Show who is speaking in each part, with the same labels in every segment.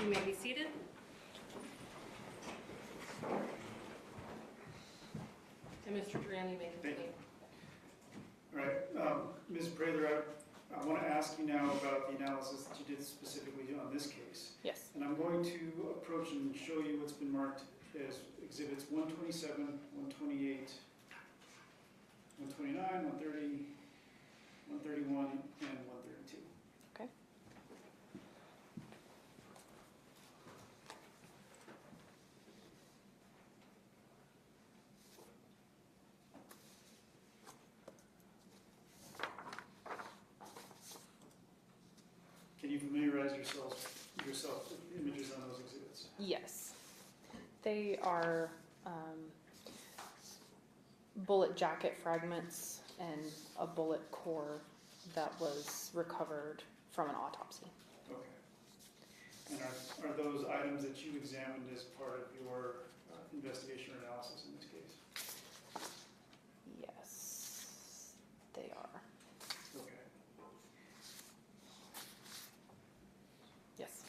Speaker 1: You may be seated. And Mr. Duran, you may continue.
Speaker 2: All right, Ms. Prather, I want to ask you now about the analysis that you did specifically on this case.
Speaker 1: Yes.
Speaker 2: And I'm going to approach and show you what's been marked as exhibits 127, 128, 129, 130, 131, and 132.
Speaker 1: Okay.
Speaker 2: Can you familiarize yourself with the images on those exhibits?
Speaker 1: Yes. They are bullet jacket fragments and a bullet core that was recovered from an autopsy.
Speaker 2: Okay. And are those items that you examined as part of your investigation or analysis in this case?
Speaker 1: Yes, they are.
Speaker 2: Okay.
Speaker 1: Yes.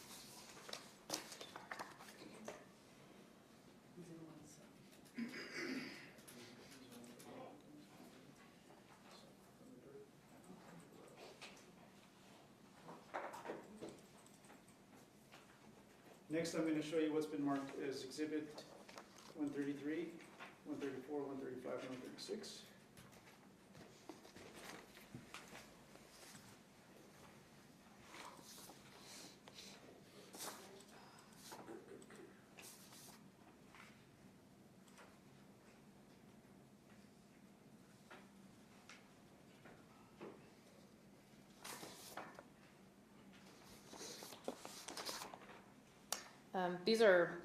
Speaker 2: Next, I'm going to show you what's been marked as exhibit 133, 134, 135, and 136.
Speaker 1: These are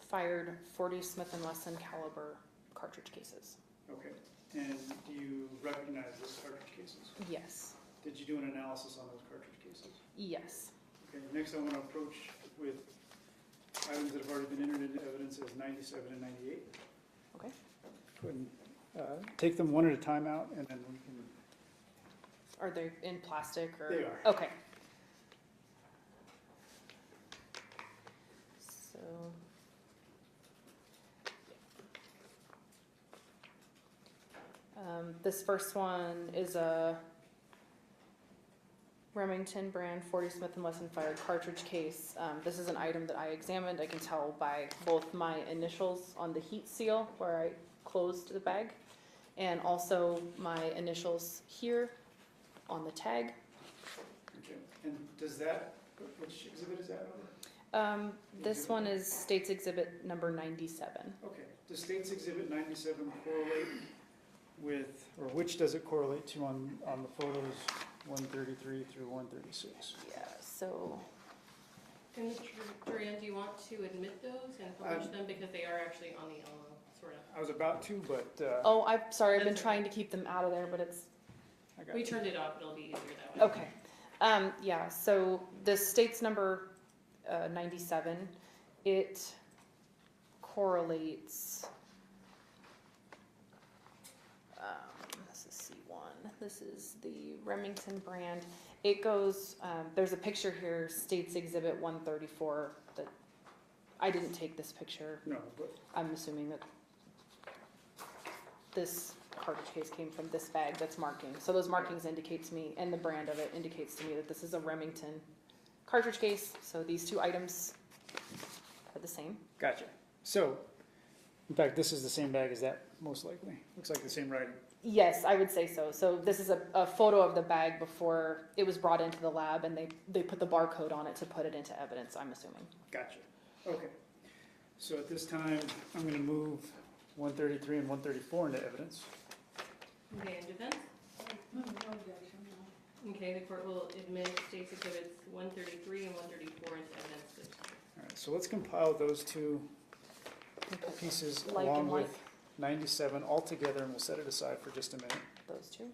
Speaker 1: fired .40 Smith & Wesson caliber cartridge cases.
Speaker 2: Okay. And do you recognize those cartridge cases?
Speaker 1: Yes.
Speaker 2: Did you do an analysis on those cartridge cases?
Speaker 1: Yes.
Speaker 2: Okay. Next, I want to approach with items that have already been entered into evidence as 97 and 98.
Speaker 1: Okay.
Speaker 2: Go ahead and take them one at a time out, and then we can.
Speaker 1: Are they in plastic or?
Speaker 2: They are.
Speaker 1: Okay. So. This first one is a Remington brand .40 Smith & Wesson fired cartridge case. This is an item that I examined. I can tell by both my initials on the heat seal where I closed the bag, and also my initials here on the tag.
Speaker 2: Okay. And does that, which exhibit is that over?
Speaker 1: This one is State's Exhibit number 97.
Speaker 2: Okay. Does State's Exhibit 97 correlate with, or which does it correlate to on the photos 133 through 136?
Speaker 1: Yeah, so.
Speaker 3: And Mr. Duran, do you want to admit those and publish them because they are actually on the LO, sort of?
Speaker 2: I was about to, but.
Speaker 1: Oh, I'm sorry, I've been
Speaker 3: That's
Speaker 1: trying to keep them out of there, but it's.
Speaker 3: We turned it off, it'll be easier that way.
Speaker 1: Okay. Yeah, so the State's number 97, it correlates. This is C1. This is the Remington brand. It goes, there's a picture here, State's Exhibit 134, that I didn't take this picture.
Speaker 2: No, but.
Speaker 1: I'm assuming that this cartridge case came from this bag that's marking. So those markings indicate to me, and the brand of it indicates to me that this is a Remington cartridge case. So these two items are the same.
Speaker 2: Gotcha. So, in fact, this is the same bag as that, most likely. Looks like the same writing.
Speaker 1: Yes, I would say so. So this is a photo of the bag before it was brought into the lab, and they put the barcode on it to put it into evidence, I'm assuming.
Speaker 2: Gotcha. Okay. So at this time, I'm going to move 133 and 134 into evidence.
Speaker 3: Okay, and defense? Okay, the court will admit State's Exhibits 133 and 134 into evidence.
Speaker 2: All right, so let's compile those two pieces
Speaker 1: Like
Speaker 2: along
Speaker 1: and
Speaker 2: with
Speaker 1: like.
Speaker 2: 97 all together, and we'll set it aside for just a minute.
Speaker 1: Those two.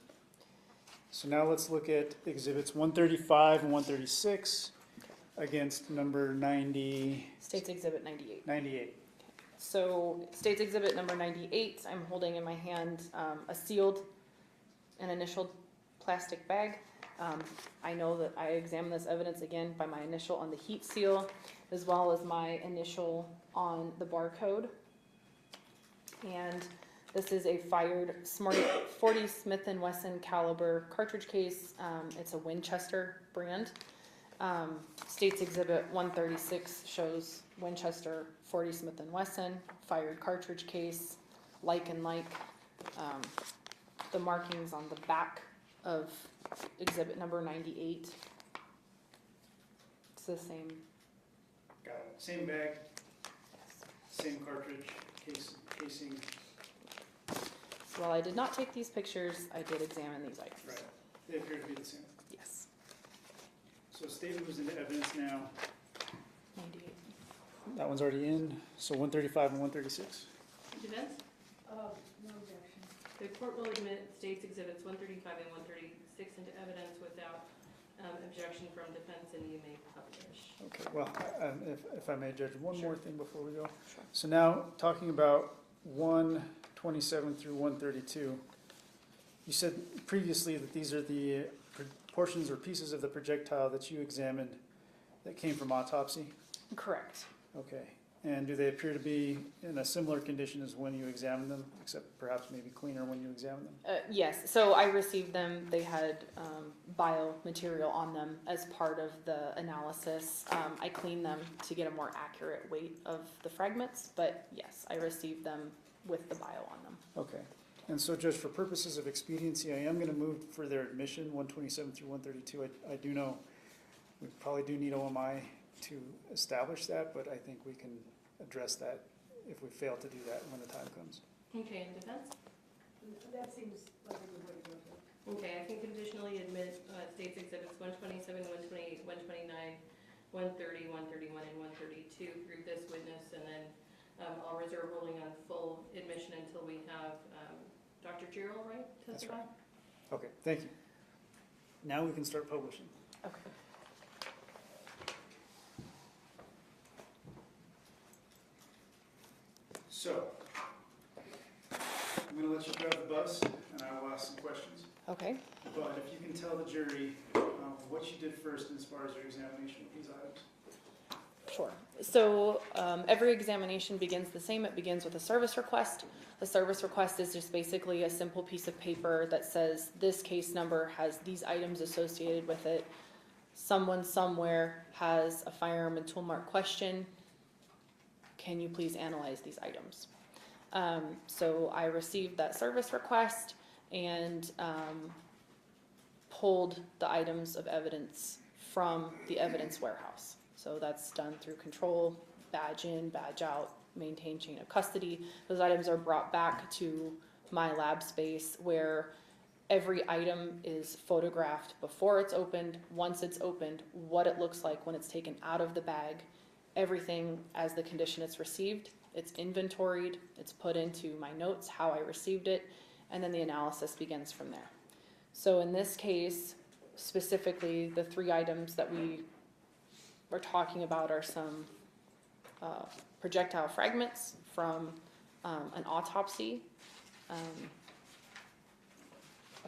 Speaker 2: So now let's look at exhibits 135 and 136 against number 90,
Speaker 1: State's Exhibit 98.
Speaker 2: 98.
Speaker 1: So State's Exhibit number 98, I'm holding in my hand a sealed and initialed plastic bag. I know that I examined this evidence again by my initial on the heat seal, as well as my initial on the barcode. And this is a fired Smart 40 Smith & Wesson caliber cartridge case. It's a Winchester brand. States Exhibit 136 shows Winchester 40 Smith & Wesson, fired cartridge case, like and like. The markings on the back of exhibit number 98. It's the same.
Speaker 2: Got it. Same bag, same cartridge, casing.
Speaker 1: While I did not take these pictures, I did examine these items.
Speaker 2: Right. They appear to be the same.
Speaker 1: Yes.
Speaker 2: So state moves into evidence now.
Speaker 1: 98.
Speaker 2: That one's already in. So 135 and 136.
Speaker 3: Defense?
Speaker 4: No objection.
Speaker 3: The court will admit states exhibits 135 and 136 into evidence without objection from defense, and you may publish.
Speaker 2: Okay, well, if I may, Judge, one
Speaker 3: Sure.
Speaker 2: more thing before we go.
Speaker 1: Sure.
Speaker 2: So now, talking about 127 through 132, you said previously that these are the portions or pieces of the projectile that you examined that came from autopsy?
Speaker 1: Correct.
Speaker 2: Okay, and do they appear to be in a similar condition as when you examined them, except perhaps maybe cleaner when you examined them?
Speaker 1: Yes, so I received them. They had biomaterial on them as part of the analysis. I cleaned them to get a more accurate weight of the fragments, but yes, I received them with the bio on them.
Speaker 2: Okay, and so Judge, for purposes of expediency, I am going to move for their admission, 127 through 132. I do know we probably do need OMI to establish that, but I think we can address that if we fail to do that when the time comes.
Speaker 3: Okay, and defense?
Speaker 4: That seems like a good way to go through.
Speaker 3: Okay, I can conditionally admit states exhibits 127, 128, 129, 130, 131, and 132 through this witness, and then I'll reserve ruling on full admission until we have Dr. Gerald, right,
Speaker 2: That's
Speaker 3: testify?
Speaker 2: Okay, thank you. Now we can start publishing.
Speaker 1: Okay.
Speaker 2: So, I'm going to let you drive the bus, and I will ask some questions.
Speaker 1: Okay.
Speaker 2: But if you can tell the jury what you did first as far as your examination of these items.
Speaker 1: Sure. So every examination begins the same. It begins with a service request. The service request is just basically a simple piece of paper that says this case number has these items associated with it. Someone somewhere has a firearm and tool mark question. Can you please analyze these items? So I received that service request and pulled the items of evidence from the evidence warehouse. So that's done through control, badge in, badge out, maintain chain of custody. Those items are brought back to my lab space where every item is photographed before it's opened, once it's opened, what it looks like when it's taken out of the bag, everything as the condition it's received. It's inventoried, it's put into my notes, how I received it, and then the analysis begins from there. So in this case, specifically, the three items that we were talking about are some projectile fragments from an autopsy, a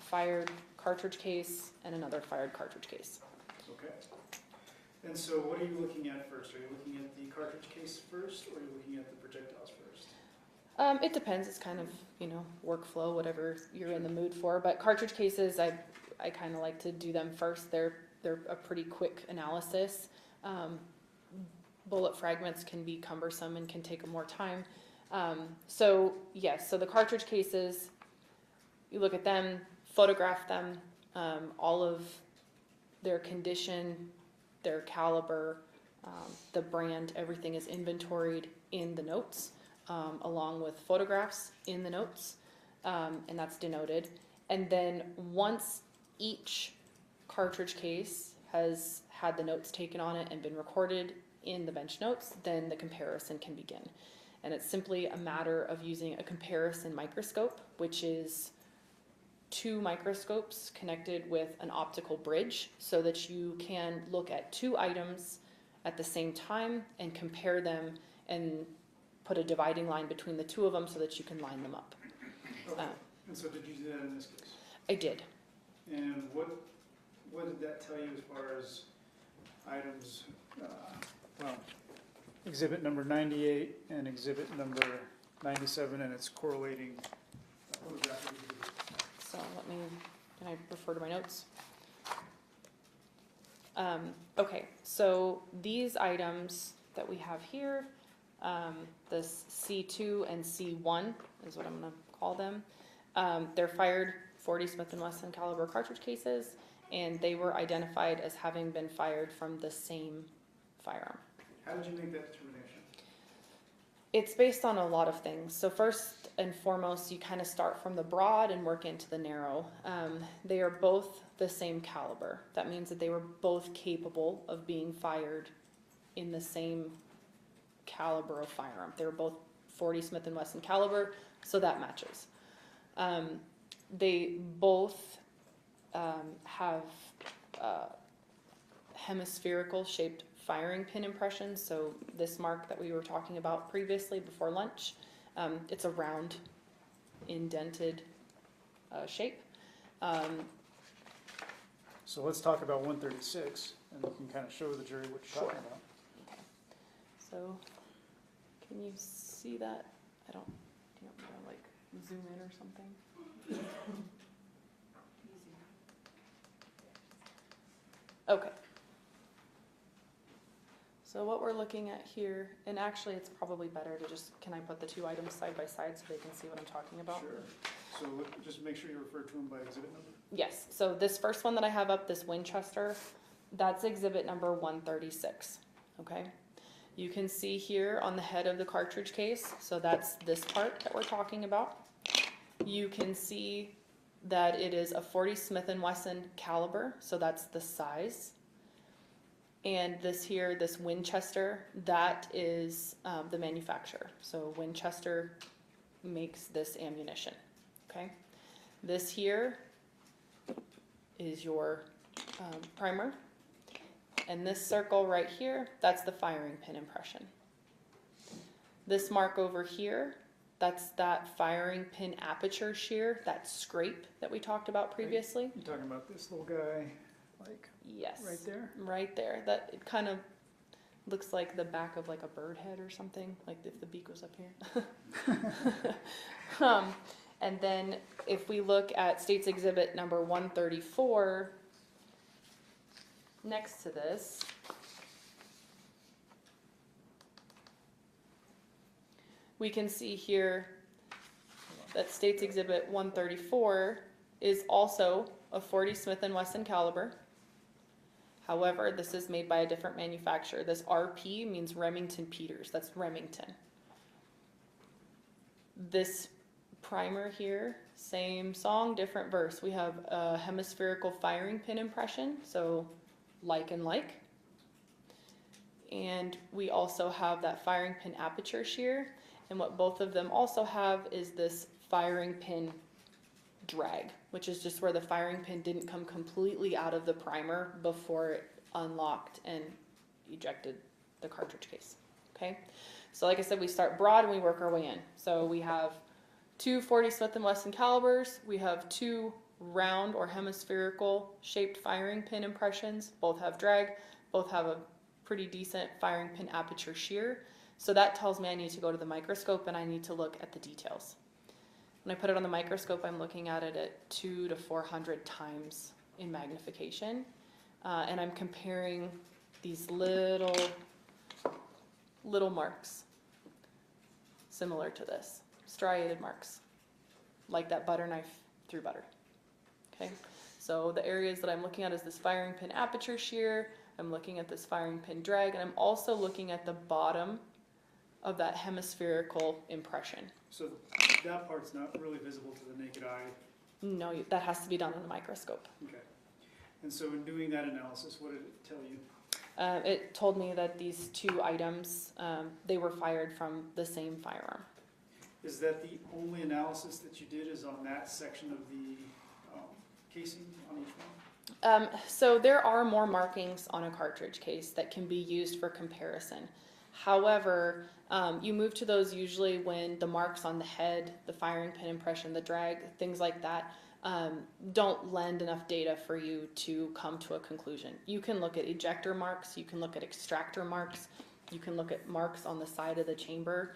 Speaker 1: fired cartridge case, and another fired cartridge case.
Speaker 2: Okay. And so what are you looking at first? Are you looking at the cartridge case first, or are you looking at the projectiles first?
Speaker 1: It depends. It's kind of, workflow, whatever you're in the mood for. But cartridge cases, I kind of like to do them first. They're a pretty quick analysis. Bullet fragments can be cumbersome and can take more time. So yes, so the cartridge cases, you look at them, photograph them, all of their condition, their caliber, the brand, everything is inventoried in the notes, along with photographs in the notes, and that's denoted. And then once each cartridge case has had the notes taken on it and been recorded in the bench notes, then the comparison can begin. And it's simply a matter of using a comparison microscope, which is two microscopes connected with an optical bridge so that you can look at two items at the same time and compare them and put a dividing line between the two of them so that you can line them up.
Speaker 2: Okay. And so did you do that in this case?
Speaker 1: I did.
Speaker 2: And what what did that tell you as far as items, well, exhibit number 98 and exhibit number 97 and its correlating photographic exhibit?
Speaker 1: So can I refer to my notes? Okay, so these items that we have here, this C2 and C1 is what I'm gonna call them. They're fired .40 Smith & Wesson caliber cartridge cases, and they were identified as having been fired from the same firearm.
Speaker 2: How did you make that determination?
Speaker 1: It's based on a lot of things. So first and foremost, you kind of start from the broad and work into the narrow. They are both the same caliber. That means that they were both capable of being fired in the same caliber of firearm. They were both .40 Smith & Wesson caliber, so that matches. They both have hemispherical shaped firing pin impressions. So this mark that we were talking about previously before lunch, it's a round indented shape.
Speaker 2: So let's talk about 136, and we can kind of show the jury what you're talking about.
Speaker 1: Okay. So can you see that? Do you want me to like zoom in or something? Okay. So what we're looking at here, and actually it's probably better to just, can I put the two items side by side so they can see what I'm talking about?
Speaker 2: Sure. So just make sure you refer to them by exhibit number.
Speaker 1: Yes, so this first one that I have up, this Winchester, that's exhibit number 136, okay? You can see here on the head of the cartridge case, so that's this part that we're talking about. You can see that it is a .40 Smith & Wesson caliber, so that's the size. And this here, this Winchester, that is the manufacturer. So Winchester makes this ammunition, okay? This here is your primer. And this circle right here, that's the firing pin impression. This mark over here, that's that firing pin aperture shear, that scrape that we talked about previously.
Speaker 2: You're talking about this little guy, like
Speaker 1: Yes.
Speaker 2: right there?
Speaker 1: Right there. That it kind of looks like the back of like a bird head or something, like if the beak was up here. And then if we look at State's Exhibit number 134, next to this, we can see here that State's Exhibit 134 is also a .40 Smith & Wesson caliber. However, this is made by a different manufacturer. This RP means Remington Peters. That's Remington. This primer here, same song, different verse. We have a hemispherical firing pin impression, so like and like. And we also have that firing pin aperture shear. And what both of them also have is this firing pin drag, which is just where the firing pin didn't come completely out of the primer before it unlocked and ejected the cartridge case. Okay, so like I said, we start broad and we work our way in. So we have two .40 Smith & Wesson calibers. We have two round or hemispherical shaped firing pin impressions. Both have drag. Both have a pretty decent firing pin aperture shear. So that tells me I need to go to the microscope and I need to look at the details. When I put it on the microscope, I'm looking at it at 200 to 400 times in magnification. And I'm comparing these little marks similar to this, striated marks, like that butter knife through butter. Okay, so the areas that I'm looking at is this firing pin aperture shear, I'm looking at this firing pin drag, and I'm also looking at the bottom of that hemispherical impression.
Speaker 2: So that part's not really visible to the naked eye.
Speaker 1: No, that has to be done on a microscope.
Speaker 2: Okay. And so in doing that analysis, what did it tell you?
Speaker 1: It told me that these two items, they were fired from the same firearm.
Speaker 2: Is that the only analysis that you did is on that section of the casing on each one?
Speaker 1: So there are more markings on a cartridge case that can be used for comparison. However, you move to those usually when the marks on the head, the firing pin impression, the drag, things like that, don't lend enough data for you to come to a conclusion. You can look at ejector marks, you can look at extractor marks, you can look at marks on the side of the chamber,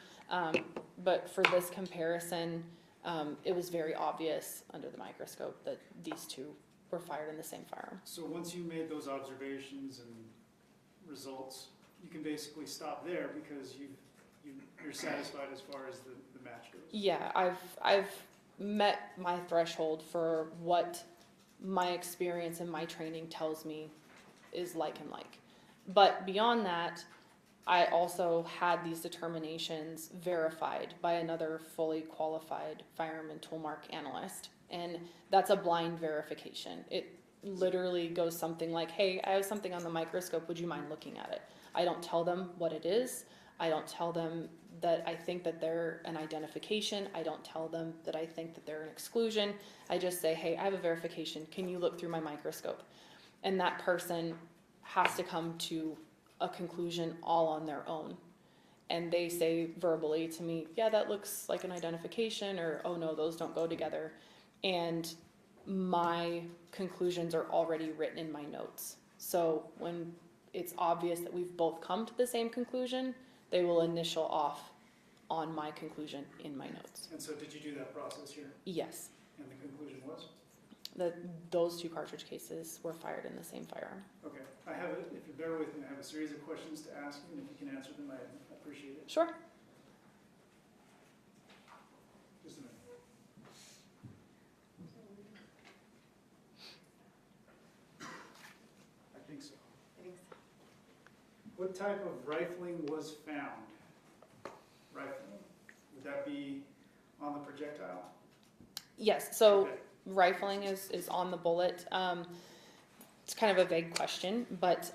Speaker 1: but for this comparison, it was very obvious under the microscope that these two were fired in the same firearm.
Speaker 2: So once you made those observations and results, you can basically stop there because you're satisfied as far as the match goes.
Speaker 1: Yeah, I've met my threshold for what my experience and my training tells me is like and like. But beyond that, I also had these determinations verified by another fully qualified firearm and toolmark analyst. And that's a blind verification. It literally goes something like, hey, I have something on the microscope, would you mind looking at it? I don't tell them what it is. I don't tell them that I think that they're an identification. I don't tell them that I think that they're an exclusion. I just say, hey, I have a verification. Can you look through my microscope? And that person has to come to a conclusion all on their own. And they say verbally to me, yeah, that looks like an identification, or, oh no, those don't go together. And my conclusions are already written in my notes. So when it's obvious that we've both come to the same conclusion, they will initial off on my conclusion in my notes.
Speaker 2: And so did you do that process here?
Speaker 1: Yes,
Speaker 2: And the conclusion was?
Speaker 1: that those two cartridge cases were fired in the same firearm.
Speaker 2: Okay. I have, if you bear with me, I have a series of questions to ask you, and if you can answer them, I appreciate it.
Speaker 1: Sure.
Speaker 2: Just a minute. I think so. What type of rifling was found? Rifling. Would that be on the projectile?
Speaker 1: Yes, so
Speaker 2: Okay.
Speaker 1: rifling is on the bullet. It's kind of a vague question, but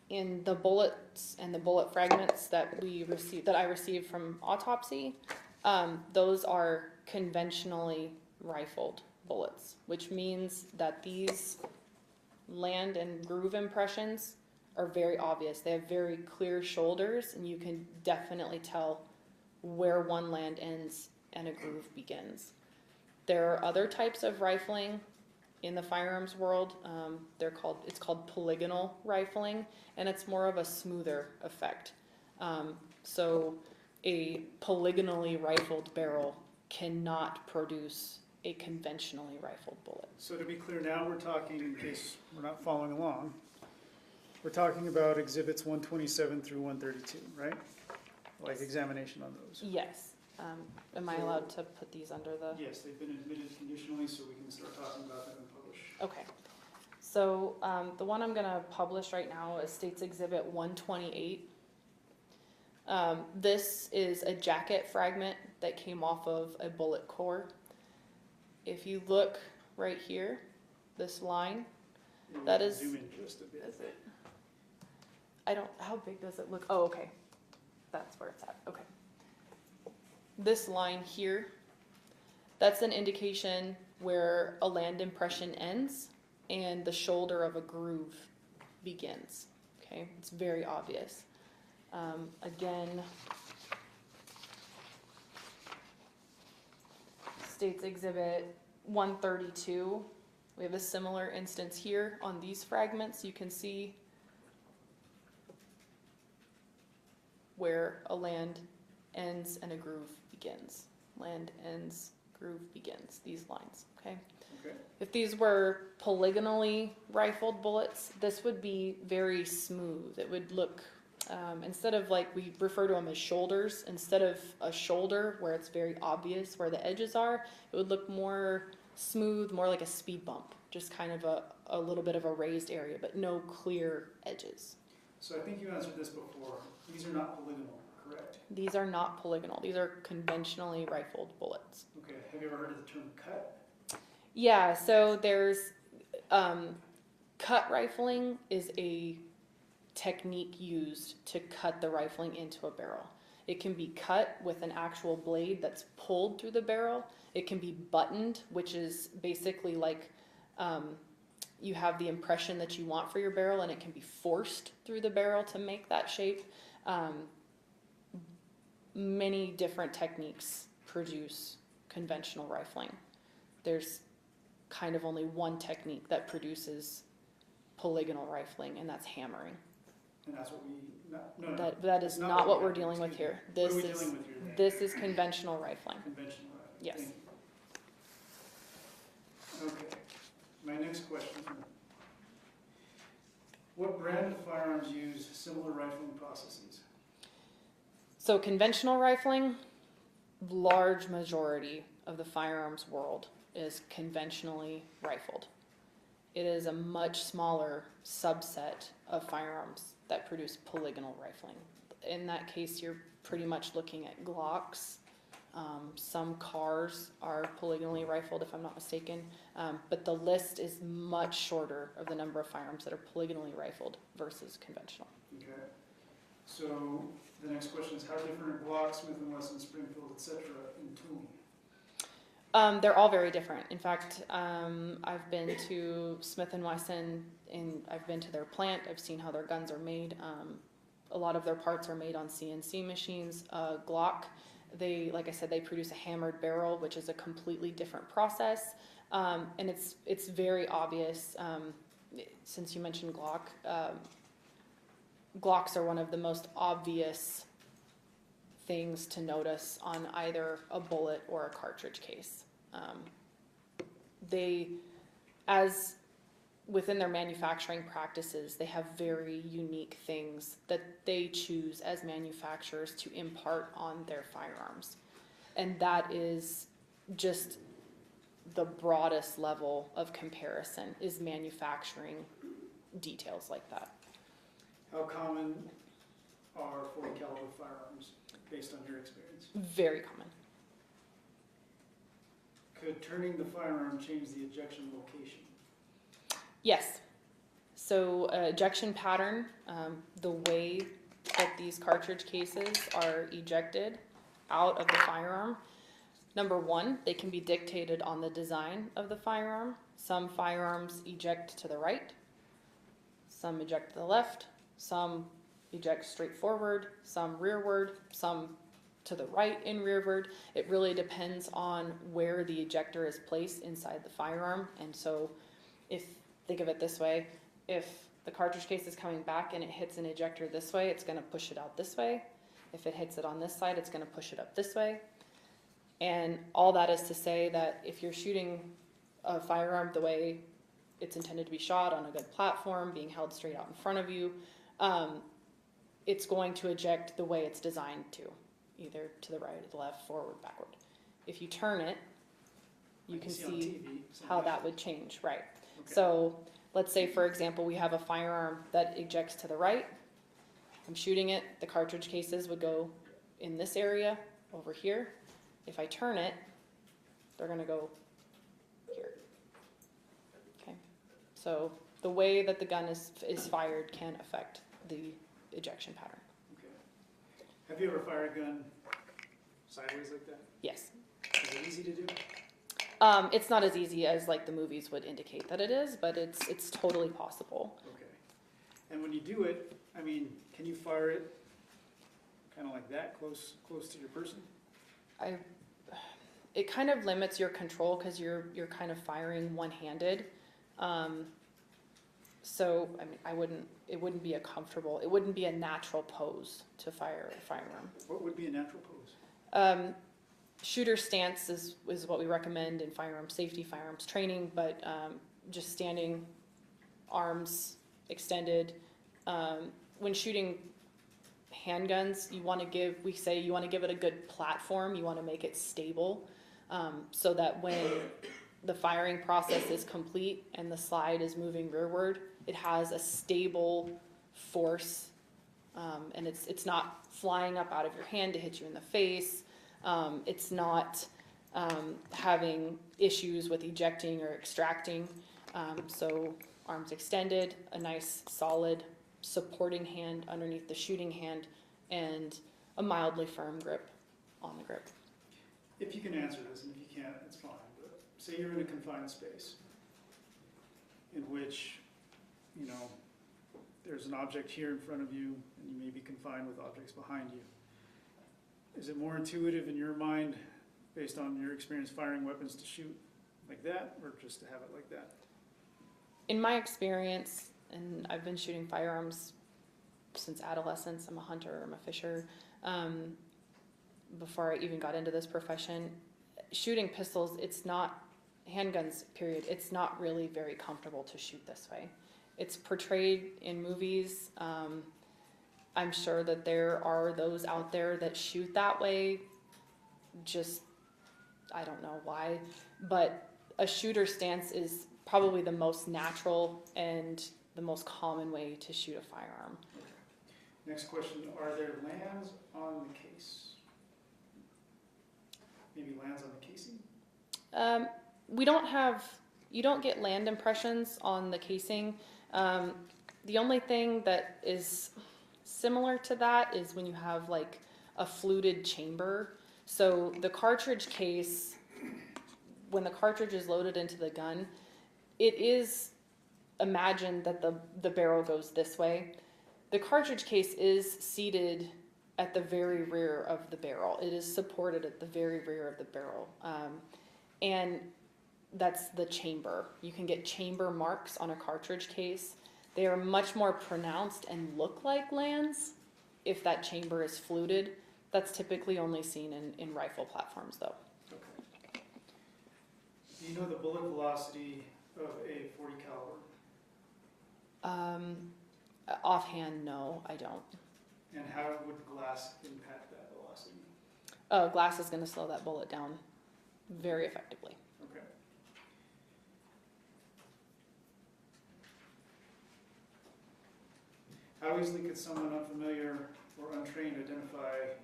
Speaker 1: in the bullets and the bullet fragments that I received from autopsy, those are conventionally rifled bullets, which means that these land and groove impressions are very obvious. They have very clear shoulders, and you can definitely tell where one land ends and a groove begins. There are other types of rifling in the firearms world. It's called polygonal rifling, and it's more of a smoother effect. So a polygonally rifled barrel cannot produce a conventionally rifled bullet.
Speaker 2: So to be clear now, we're talking, in case we're not following along, we're talking about exhibits 127 through 132, right? Like examination on those.
Speaker 1: Yes. Am I allowed to put these under the?
Speaker 2: Yes, they've been admitted conditionally, so we can start talking about them and publish.
Speaker 1: Okay. So the one I'm going to publish right now is States Exhibit 128. This is a jacket fragment that came off of a bullet core. If you look right here, this line, that is.
Speaker 2: Zoom in just a bit.
Speaker 1: Is it? How big does it look? Oh, okay. That's where it's at. Okay. This line here, that's an indication where a land impression ends and the shoulder of a groove begins. Okay, it's very obvious. Again, States Exhibit 132, we have a similar instance here on these fragments. You can see where a land ends and a groove begins. Land ends, groove begins, these lines, okay?
Speaker 2: Okay.
Speaker 1: If these were polygonally rifled bullets, this would be very smooth. It would look, instead of, like, we refer to them as shoulders, instead of a shoulder where it's very obvious where the edges are, it would look more smooth, more like a speed bump, just kind of a little bit of a raised area, but no clear edges.
Speaker 2: So I think you answered this before. These are not polygonal, correct?
Speaker 1: These are not polygonal. These are conventionally rifled bullets.
Speaker 2: Okay. Have you ever heard of the term cut?
Speaker 1: Yeah, so there's cut rifling is a technique used to cut the rifling into a barrel. It can be cut with an actual blade that's pulled through the barrel. It can be buttoned, which is basically like you have the impression that you want for your barrel, and it can be forced through the barrel to make that shape. Many different techniques produce conventional rifling. there's kind of only one technique that produces polygonal rifling, and that's hammering.
Speaker 2: And that's what we, no.
Speaker 1: That is
Speaker 2: That's
Speaker 1: not what we're
Speaker 2: we
Speaker 1: dealing with
Speaker 2: excuse
Speaker 1: here.
Speaker 2: me. What
Speaker 1: This
Speaker 2: are we
Speaker 1: is,
Speaker 2: dealing with here then?
Speaker 1: this is conventional rifling.
Speaker 2: Conventional rifle.
Speaker 1: Yes.
Speaker 2: Thank you. Okay, my next question. What brand of firearms use similar rifling processes?
Speaker 1: So conventional rifling, large majority of the firearms world is conventionally rifled. It is a much smaller subset of firearms that produce polygonal rifling. In that case, you're pretty much looking at Glocks. Some cars are polygonally rifled, if I'm not mistaken, but the list is much shorter of the number of firearms that are polygonally rifled versus conventional.
Speaker 2: Okay, so the next question is how different are Glock, Smith & Wesson, Springfield, etc. in tooling?
Speaker 1: They're all very different. In fact, I've been to Smith & Wesson, and I've been to their plant. I've seen how their guns are made. A lot of their parts are made on CNC machines. Glock, they, like I said, they produce a hammered barrel, which is a completely different process. And it's very obvious, since you mentioned Glock, Glocks are one of the most obvious things to notice on either a bullet or a cartridge case. They, as within their manufacturing practices, they have very unique things that they choose as manufacturers to impart on their firearms. And that is just the broadest level of comparison, is manufacturing details like that.
Speaker 2: How common are .40 caliber firearms based on your experience?
Speaker 1: Very common.
Speaker 2: Could turning the firearm change the ejection location?
Speaker 1: Yes. So ejection pattern, the way that these cartridge cases are ejected out of the firearm, number one, they can be dictated on the design of the firearm. Some firearms eject to the right, some eject to the left, some eject straight forward, some rearward, some to the right and rearward. It really depends on where the ejector is placed inside the firearm. And so if, think of it this way, if the cartridge case is coming back and it hits an ejector this way, it's going to push it out this way. If it hits it on this side, it's going to push it up this way. And all that is to say that if you're shooting a firearm the way it's intended to be shot, on a good platform, being held straight out in front of you, it's going to eject the way it's designed to, either to the right or the left, forward, backward. If you turn it, you can see how that would change, right?
Speaker 2: Okay.
Speaker 1: So let's say, for example, we have a firearm that ejects to the right. I'm shooting it, the cartridge cases would go in this area over here. If I turn it, they're going to go here. Okay. So the way that the gun is fired can affect the ejection pattern.
Speaker 2: Okay. Have you ever fired a gun sideways like that?
Speaker 1: Yes.
Speaker 2: Is it easy to do?
Speaker 1: It's not as easy as like the movies would indicate that it is, but it's totally possible.
Speaker 2: Okay. And when you do it, I mean, can you fire it kind of like that, close to your person?
Speaker 1: It kind of limits your control because you're kind of firing one-handed. So I mean, it wouldn't be it wouldn't be a natural pose to fire a firearm.
Speaker 2: What would be a natural pose?
Speaker 1: Shooter stance is what we recommend in firearm safety, firearms training, but just standing, arms extended. When shooting handguns, you want to give it a good platform. You want to make it stable, so that when the firing process is complete and the slide is moving rearward, it has a stable force, and it's not flying up out of your hand to hit you in the face. It's not having issues with ejecting or extracting. So arms extended, a nice solid supporting hand underneath the shooting hand, and a mildly firm grip on the grip.
Speaker 2: If you can answer this, and if you can't, it's fine. But say you're in a confined space in which, you know, there's an object here in front of you, and you may be confined with objects behind you. Is it more intuitive in your mind, based on your experience firing weapons, to shoot like that, or just to have it like that?
Speaker 1: In my experience, and I've been shooting firearms since adolescence, I'm a hunter, I'm a fisher, before I even got into this profession, shooting pistols, it's not, handguns, period, it's not really very comfortable to shoot this way. It's portrayed in movies. I'm sure that there are those out there that shoot that way, just, I don't know why, but a shooter stance is probably the most natural and the most common way to shoot a firearm.
Speaker 2: Next question, are there lands on the case? Maybe lands on the casing?
Speaker 1: We don't have, you don't get land impressions on the casing. The only thing that is similar to that is when you have like a fluted chamber. So the cartridge case, when the cartridge is loaded into the gun, it is imagined that the barrel goes this way. The cartridge case is seated at the very rear of the barrel. It is supported at the very rear of the barrel. And that's the chamber. You can get chamber marks on a cartridge case. They are much more pronounced and look like lands if that chamber is fluted. That's typically only seen in rifle platforms though.
Speaker 2: Okay. Do you know the bullet velocity of a .40 caliber?
Speaker 1: Offhand, no, I don't.
Speaker 2: And how would glass impact that velocity?
Speaker 1: Glass is going to slow that bullet down very effectively.
Speaker 2: Okay. How easily could someone unfamiliar or untrained identify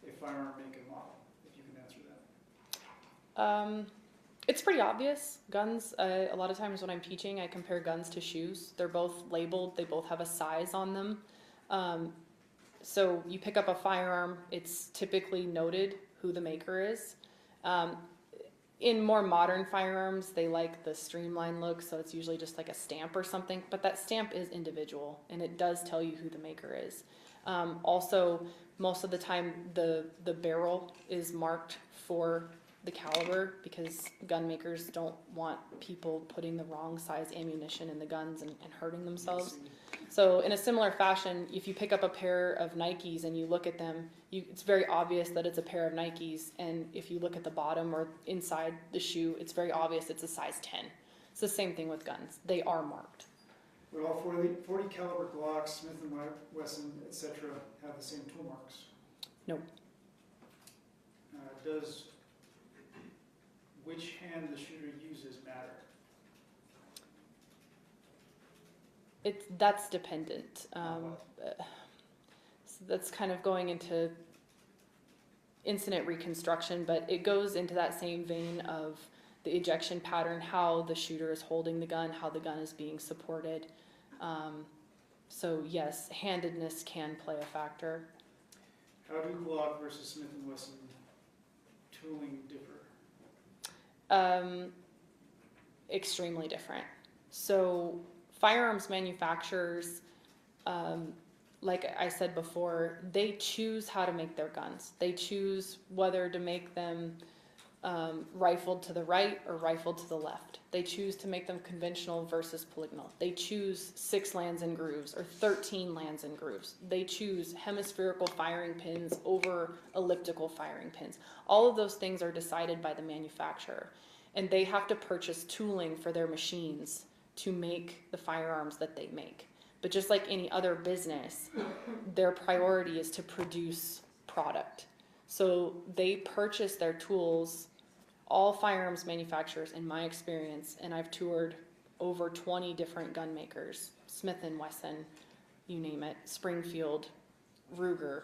Speaker 2: a firearm make and model, if you can answer that?
Speaker 1: It's pretty obvious. Guns, a lot of times when I'm teaching, I compare guns to shoes. They're both labeled, they both have a size on them. So you pick up a firearm, it's typically noted who the maker is. In more modern firearms, they like the streamlined look, so it's usually just like a stamp or something, but that stamp is individual, and it does tell you who the maker is. Also, most of the time, the barrel is marked for the caliber because gun makers don't want people putting the wrong size ammunition in the guns and hurting themselves. So in a similar fashion, if you pick up a pair of Nikes and you look at them, it's very obvious that it's a pair of Nikes, and if you look at the bottom or inside the shoe, it's very obvious it's a size 10. It's the same thing with guns. They are marked.
Speaker 2: Would all 40 caliber Glocks, Smith & Wesson, etc. have the same tool marks?
Speaker 1: No.
Speaker 2: Does which hand the shooter uses matter?
Speaker 1: That's dependent. So that's kind of going into incident reconstruction, but it goes into that same vein of the ejection pattern, how the shooter is holding the gun, how the gun is being supported. So yes, handedness can play a factor.
Speaker 2: How do Glock versus Smith & Wesson tooling differ?
Speaker 1: Extremely different. So firearms manufacturers, like I said before, they choose how to make their guns. They choose whether to make them rifled to the right or rifled to the left. They choose to make them conventional versus polygonal. They choose 6 lands and grooves or 13 lands and grooves. They choose hemispherical firing pins over elliptical firing pins. All of those things are decided by the manufacturer, and they have to purchase tooling for their machines to make the firearms that they make. But just like any other business, their priority is to produce product. So they purchase their tools. All firearms manufacturers, in my experience, and I've toured over 20 different gun makers, Smith & Wesson, you name it, Springfield, Ruger,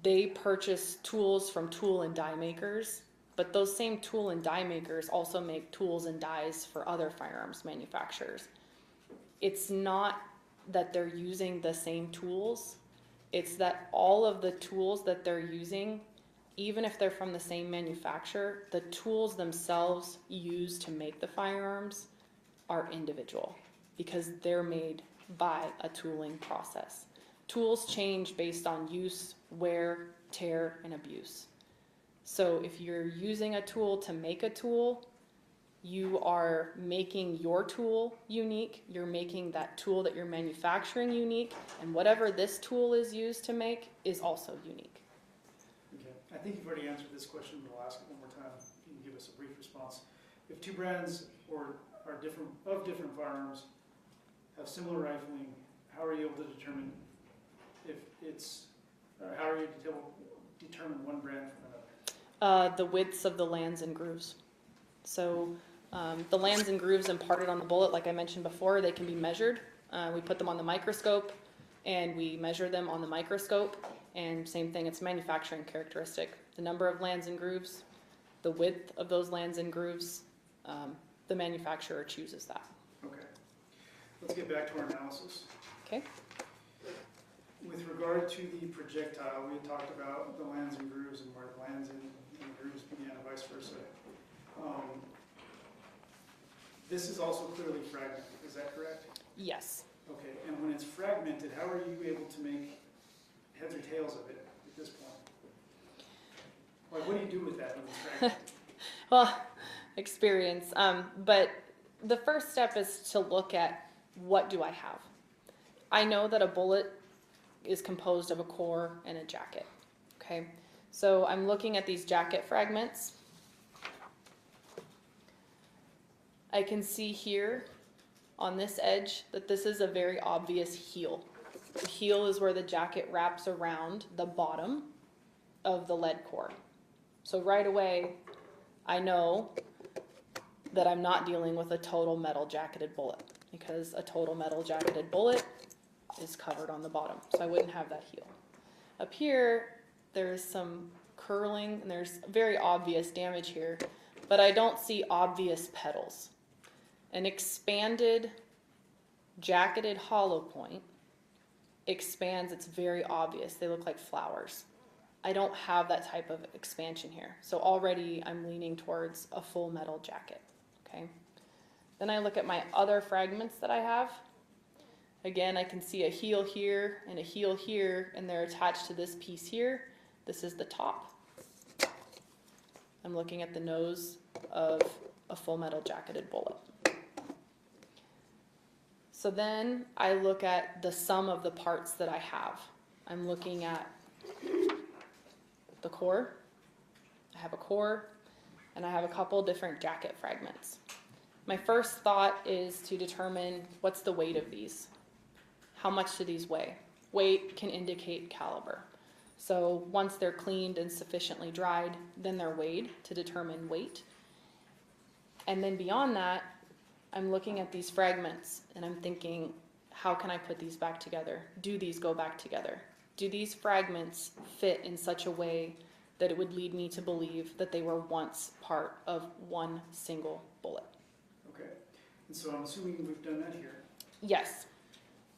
Speaker 1: they purchase tools from tool and die makers, but those same tool and die makers also make tools and dies for other firearms manufacturers. It's not that they're using the same tools, it's that all of the tools that they're using, even if they're from the same manufacturer, the tools themselves used to make the firearms are individual because they're made by a tooling process. Tools change based on use, wear, tear, and abuse. So if you're using a tool to make a tool, you are making your tool unique, you're making that tool that you're manufacturing unique, and whatever this tool is used to make is also unique.
Speaker 2: Okay, I think you've already answered this question, but I'll ask it one more time. You can give us a brief response. If two brands are different firearms, have similar rifling, how are you able to determine if it's, or how are you able to determine one brand from another?
Speaker 1: The widths of the lands and grooves. So the lands and grooves imparted on the bullet, like I mentioned before, they can be measured. We put them on the microscope and we measure them on the microscope. And same thing, it's manufacturing characteristic. The number of lands and grooves, the width of those lands and grooves, the manufacturer chooses that.
Speaker 2: Okay, let's get back to our analysis.
Speaker 1: Okay.
Speaker 2: With regard to the projectile, we talked about the lands and grooves and where the lands and grooves began and vice versa. This is also clearly fragmented, is that correct?
Speaker 1: Yes.
Speaker 2: Okay, and when it's fragmented, how are you able to make heads or tails of it at this point? Like, what do you do with that when it's fragmented?
Speaker 1: Well, experience. But the first step is to look at what do I have. I know that a bullet is composed of a core and a jacket. Okay, so I'm looking at these jacket fragments. I can see here on this edge that this is a very obvious heel. The heel is where the jacket wraps around the bottom of the lead core. So right away, I know that I'm not dealing with a total metal jacketed bullet, because a total metal jacketed bullet is covered on the bottom, so I wouldn't have that heel. Up here, there's some curling, and there's very obvious damage here, but I don't see obvious petals. An expanded jacketed hollow point expands, it's very obvious, they look like flowers. I don't have that type of expansion here, so already I'm leaning towards a full metal jacket. Okay. Then I look at my other fragments that I have. Again, I can see a heel here and a heel here, and they're attached to this piece here. This is the top. I'm looking at the nose of a full metal jacketed bullet. So then I look at the sum of the parts that I have. I'm looking at the core. I have a core, and I have a couple different jacket fragments. My first thought is to determine what's the weight of these. How much do these weigh? Weight can indicate caliber. So once they're cleaned and sufficiently dried, then they're weighed to determine weight. And then beyond that, I'm looking at these fragments and I'm thinking, how can I put these back together? Do these go back together? Do these fragments fit in such a way that it would lead me to believe that they were once part of one single bullet?
Speaker 2: Okay, and so I'm assuming we've done that here.
Speaker 1: Yes.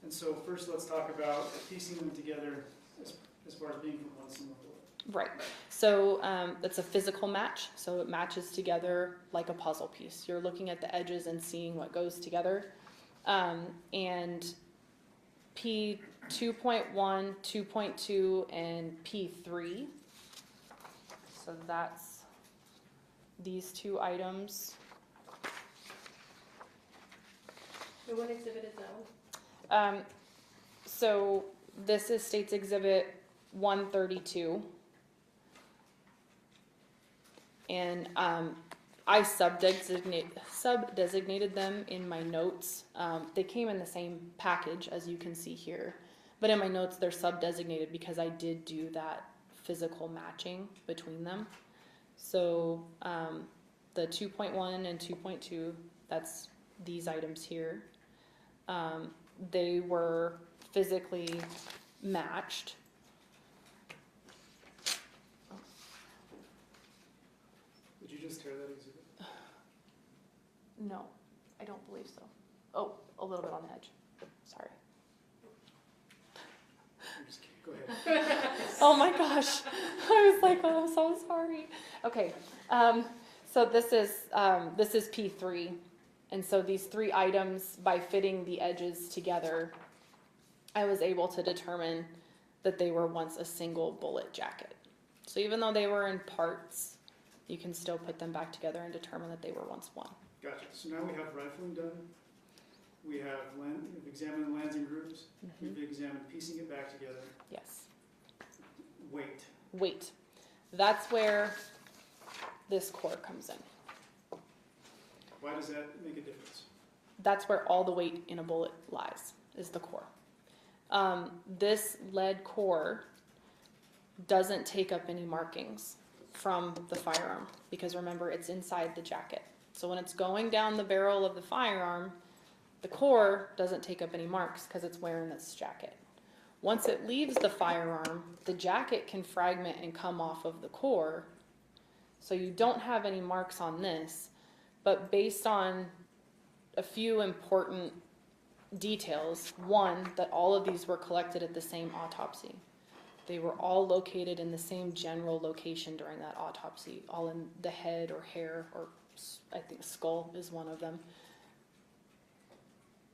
Speaker 2: And so first let's talk about piecing them together as far as being from one single bullet.
Speaker 1: Right. So it's a physical match. So it matches together like a puzzle piece. You're looking at the edges and seeing what goes together. And P 2.1, 2.2, and P3. So that's these two items.
Speaker 3: So what exhibit is that one?
Speaker 1: So this is States Exhibit 132. And I sub-designated them in my notes. They came in the same package, as you can see here. But in my notes, they're sub-designated because I did do that physical matching between them. So the 2.1 and 2.2, that's these items here. They were physically matched.
Speaker 2: Did you just tear that exhibit?
Speaker 1: No, I don't believe so. Oh, a little bit on the edge. Sorry.
Speaker 2: I'm just kidding. Go ahead.
Speaker 1: Oh my gosh. I was like, oh, I'm so sorry. Okay. So this is P3. And so these three items, by fitting the edges together, I was able to determine that they were once a single bullet jacket. So even though they were in parts, you can still put them back together and determine that they were once one.
Speaker 2: Gotcha. So now we have rifling done. We've examined the lands and grooves. We've examined piecing it back together.
Speaker 1: Yes.
Speaker 2: Weight.
Speaker 1: Weight. That's where this core comes in.
Speaker 2: Why does that make a difference?
Speaker 1: That's where all the weight in a bullet lies, is the core. This lead core doesn't take up any markings from the firearm because remember, it's inside the jacket. So when it's going down the barrel of the firearm, the core doesn't take up any marks because it's wearing this jacket. Once it leaves the firearm, the jacket can fragment and come off of the core. So you don't have any marks on this, but based on a few important details, one, that all of these were collected at the same autopsy. They were all located in the same general location during that autopsy, all in the head or hair, or I think skull is one of them.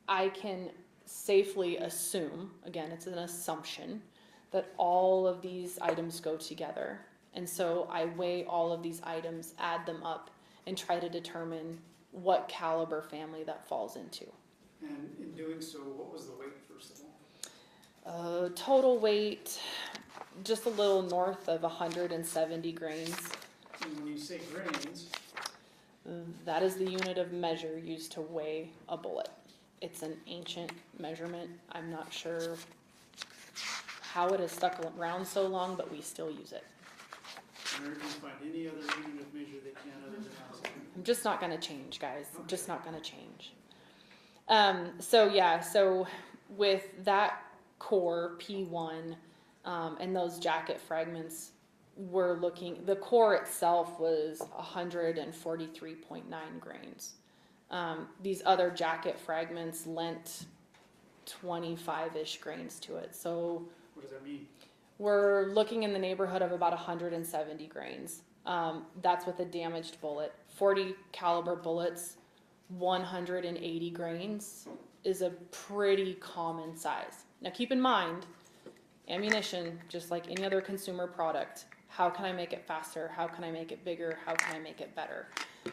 Speaker 1: I can safely assume, again, it's an assumption, that all of these items go together. And so I weigh all of these items, add them up, and try to determine what caliber family that falls into.
Speaker 2: And in doing so, what was the weight, first of all?
Speaker 1: Total weight, just a little north of 170 grains.
Speaker 2: And when you say grains,
Speaker 1: That is the unit of measure used to weigh a bullet. It's an ancient measurement. I'm not sure how it has stuck around so long, but we still use it.
Speaker 2: Americans find any other unit of measure they can other than ounce.
Speaker 1: I'm just not going to change, guys. I'm just not going to change. So with that core P1 and those jacket fragments, we're looking, the core itself was 143.9 grains. These other jacket fragments lent 25-ish grains to it. So
Speaker 2: What does that mean?
Speaker 1: we're looking in the neighborhood of about 170 grains. That's with a damaged bullet. 40 caliber bullets, 180 grains is a pretty common size. Now keep in mind, ammunition, just like any other consumer product, how can I make it faster? How can I make it bigger? How can I make it better?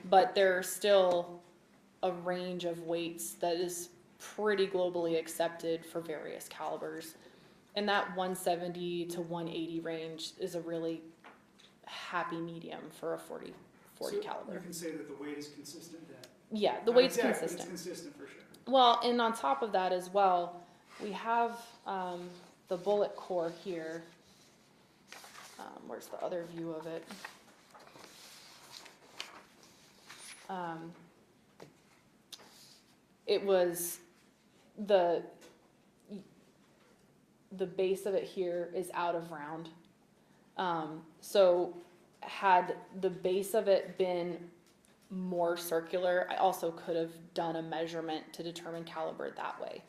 Speaker 1: But there's still a range of weights that is pretty globally accepted for various calibers. And that 170 to 180 range is a really happy medium for a 40
Speaker 2: So
Speaker 1: caliber.
Speaker 2: You can say that the weight is consistent then?
Speaker 1: Yeah, the
Speaker 2: Not
Speaker 1: weight's
Speaker 2: exact, but
Speaker 1: consistent.
Speaker 2: It's consistent for sure.
Speaker 1: Well, and on top of that as well, we have the bullet core here. Where's the other view of it? It was the base of it here is out of round. So had the base of it been more circular, I also could have done a measurement to determine caliber that way.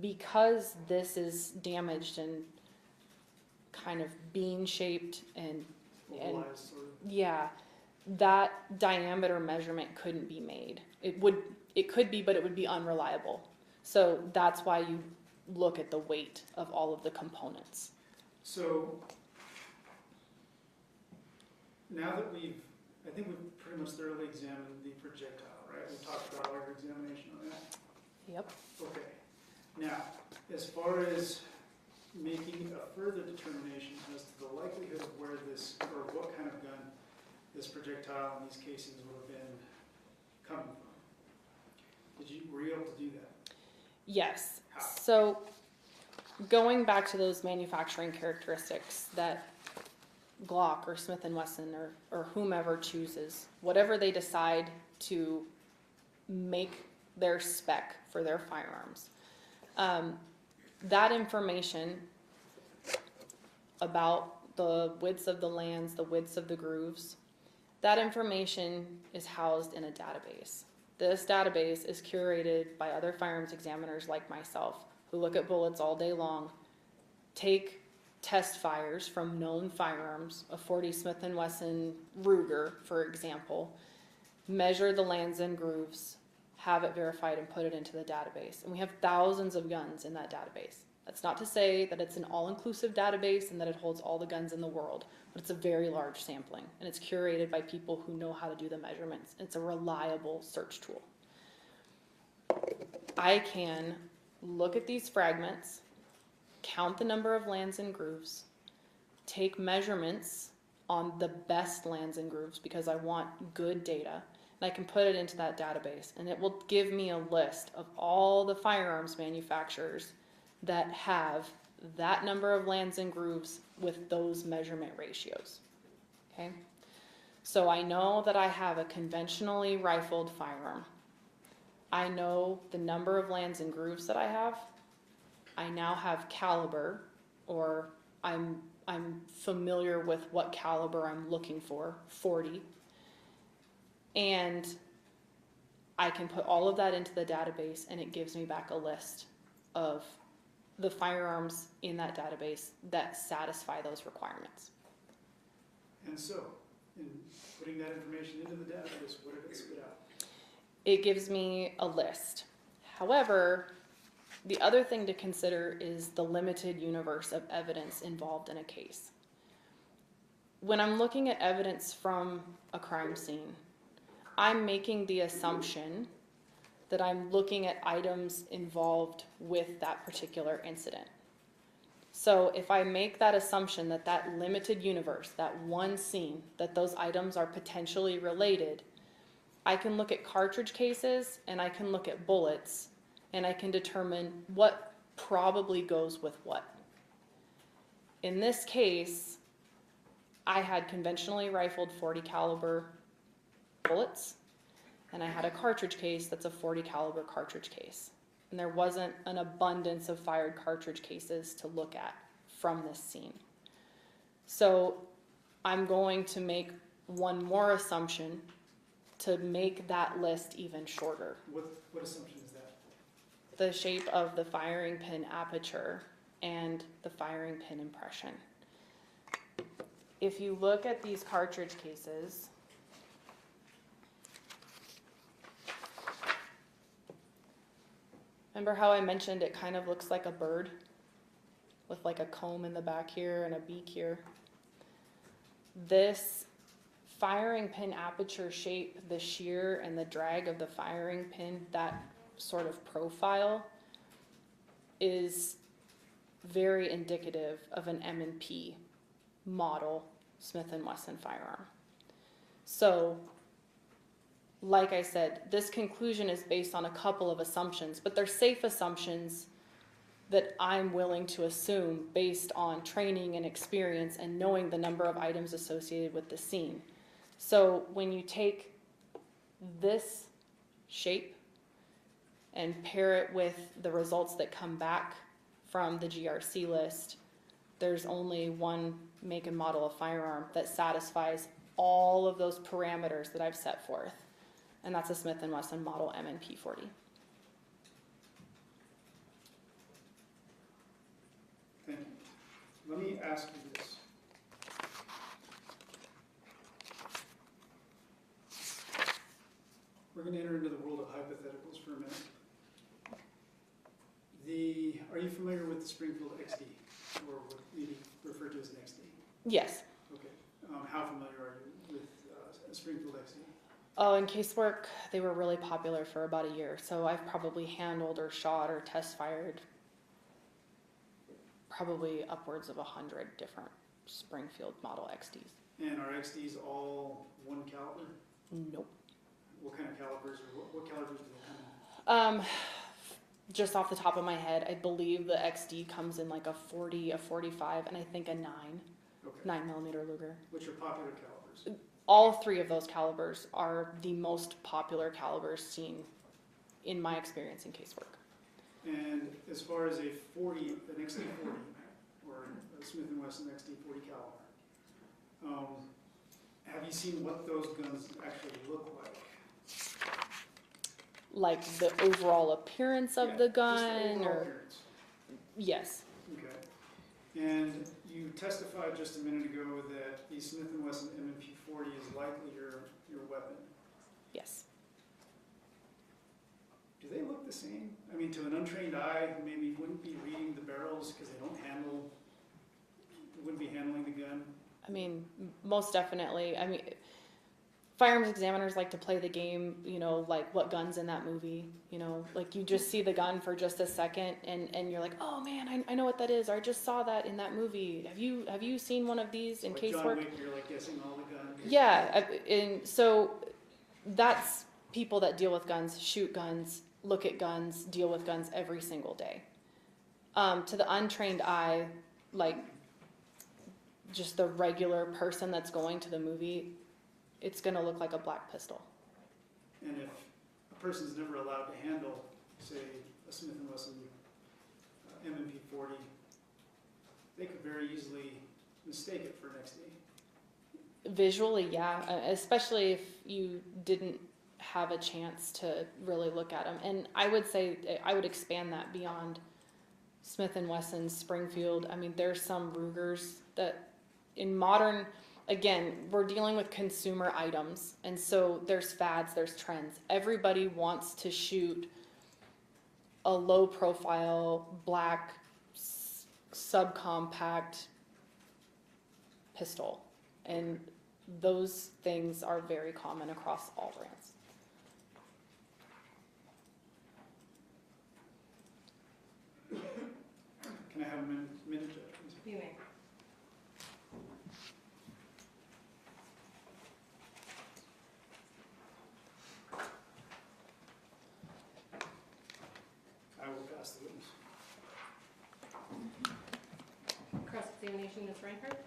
Speaker 1: Because this is damaged and kind of bean shaped and
Speaker 2: Ovalized sort of.
Speaker 1: yeah, that diameter measurement couldn't be made. It could be, but it would be unreliable. So that's why you look at the weight of all of the components.
Speaker 2: So now that I think we've pretty much thoroughly examined the projectile, right? We talked about our examination on that.
Speaker 1: Yep.
Speaker 2: Okay. Now, as far as making a further determination as to the likelihood of where this, or what kind of gun this projectile and these casings would have been coming from, were you able to do that?
Speaker 1: Yes.
Speaker 2: How?
Speaker 1: So going back to those manufacturing characteristics that Glock or Smith & Wesson or whomever chooses, whatever they decide to make their spec for their firearms, that information about the widths of the lands, the widths of the grooves, that information is housed in a database. This database is curated by other firearms examiners like myself who look at bullets all day long, take test fires from known firearms, a 40 Smith & Wesson Ruger, for example, measure the lands and grooves, have it verified and put it into the database. And we have thousands of guns in that database. That's not to say that it's an all-inclusive database and that it holds all the guns in the world, but it's a very large sampling, and it's curated by people who know how to do the measurements. It's a reliable search tool. I can look at these fragments, count the number of lands and grooves, take measurements on the best lands and grooves because I want good data, and I can put it into that database, and it will give me a list of all the firearms manufacturers that have that number of lands and grooves with those measurement ratios. Okay? So I know that I have a conventionally rifled firearm. I know the number of lands and grooves that I have. I now have caliber, or I'm familiar with what caliber I'm looking for, 40. And I can put all of that into the database, and it gives me back a list of the firearms in that database that satisfy those requirements.
Speaker 2: And so, in putting that information into the database, what did it spit out?
Speaker 1: It gives me a list. However, the other thing to consider is the limited universe of evidence involved in a case. When I'm looking at evidence from a crime scene, I'm making the assumption that I'm looking at items involved with that particular incident. So if I make that assumption that that limited universe, that one scene, that those items are potentially related, I can look at cartridge cases and I can look at bullets and I can determine what probably goes with what. In this case, I had conventionally rifled 40 caliber bullets, and I had a cartridge case that's a 40 caliber cartridge case. And there wasn't an abundance of fired cartridge cases to look at from this scene. So I'm going to make one more assumption to make that list even shorter.
Speaker 2: What assumption is that?
Speaker 1: The shape of the firing pin aperture and the firing pin impression. If you look at these cartridge cases, remember how I mentioned it kind of looks like a bird with like a comb in the back here and a beak here? This firing pin aperture shape, the shear and the drag of the firing pin, that sort of profile is very indicative of an M&P model Smith & Wesson firearm. So, like I said, this conclusion is based on a couple of assumptions, but they're safe assumptions that I'm willing to assume based on training and experience and knowing the number of items associated with the scene. So when you take this shape and pair it with the results that come back from the GRC list, there's only one make and model of firearm that satisfies all of those parameters that I've set forth. And that's a Smith & Wesson model M&P 40.
Speaker 2: Thank you. Let me ask you this. We're going to enter into the world of hypotheticals for a minute. Are you familiar with the Springfield XD, or what we refer to as an XD?
Speaker 1: Yes.
Speaker 2: Okay. How familiar are you with Springfield XD?
Speaker 1: Oh, in casework, they were really popular for about a year. So I've probably handled or shot or test fired probably upwards of 100 different Springfield model XDs.
Speaker 2: And are XDs all one caliber?
Speaker 1: Nope.
Speaker 2: What kind of calibers, or what calibers do they come in?
Speaker 1: Just off the top of my head, I believe the XD comes in like a 40, a 45, and I think a 9.
Speaker 2: Okay.
Speaker 1: 9mm Luger.
Speaker 2: Which are popular calibers?
Speaker 1: All three of those calibers are the most popular calibers seen in my experience in casework.
Speaker 2: And as far as an XD40, or a Smith & Wesson XD40 caliber, have you seen what those guns actually look like?
Speaker 1: Like the overall appearance of the gun?
Speaker 2: Just the overall
Speaker 1: Or
Speaker 2: appearance.
Speaker 1: Yes.
Speaker 2: Okay. And you testified just a minute ago that the Smith & Wesson M&P 40 is likely your weapon.
Speaker 1: Yes.
Speaker 2: do they look the same? I mean, to an untrained eye, who maybe wouldn't be reading the barrels because they wouldn't be handling the gun.
Speaker 1: I mean, most definitely. I mean, firearms examiners like to play the game, you know, like what gun's in that movie, you know, like you just see the gun for just a second and you're like, oh man, I know what that is, or I just saw that in that movie. Have you seen one of these in
Speaker 2: Like
Speaker 1: casework?
Speaker 2: John Wick, you're like guessing all the guns.
Speaker 1: Yeah, and so that's people that deal with guns, shoot guns, look at guns, deal with guns every single day. To the untrained eye, like just the regular person that's going to the movie, it's going to look like a black pistol.
Speaker 2: And if a person's never allowed to handle, say, a Smith & Wesson M&P 40, they could very easily mistake it for an XD.
Speaker 1: Visually, yeah, especially if you didn't have a chance to really look at them. And I would say I would expand that beyond Smith & Wesson, Springfield. I mean, there's some Rugers that in modern, again, we're dealing with consumer items. And so there's fads, there's trends. Everybody wants to shoot a low profile, black, subcompact pistol. And those things are very common across all brands.
Speaker 2: Can I have a minute, Judge, please?
Speaker 3: You may.
Speaker 2: I will pass the witness.
Speaker 3: Cross-examination, Ms. Reinhardt?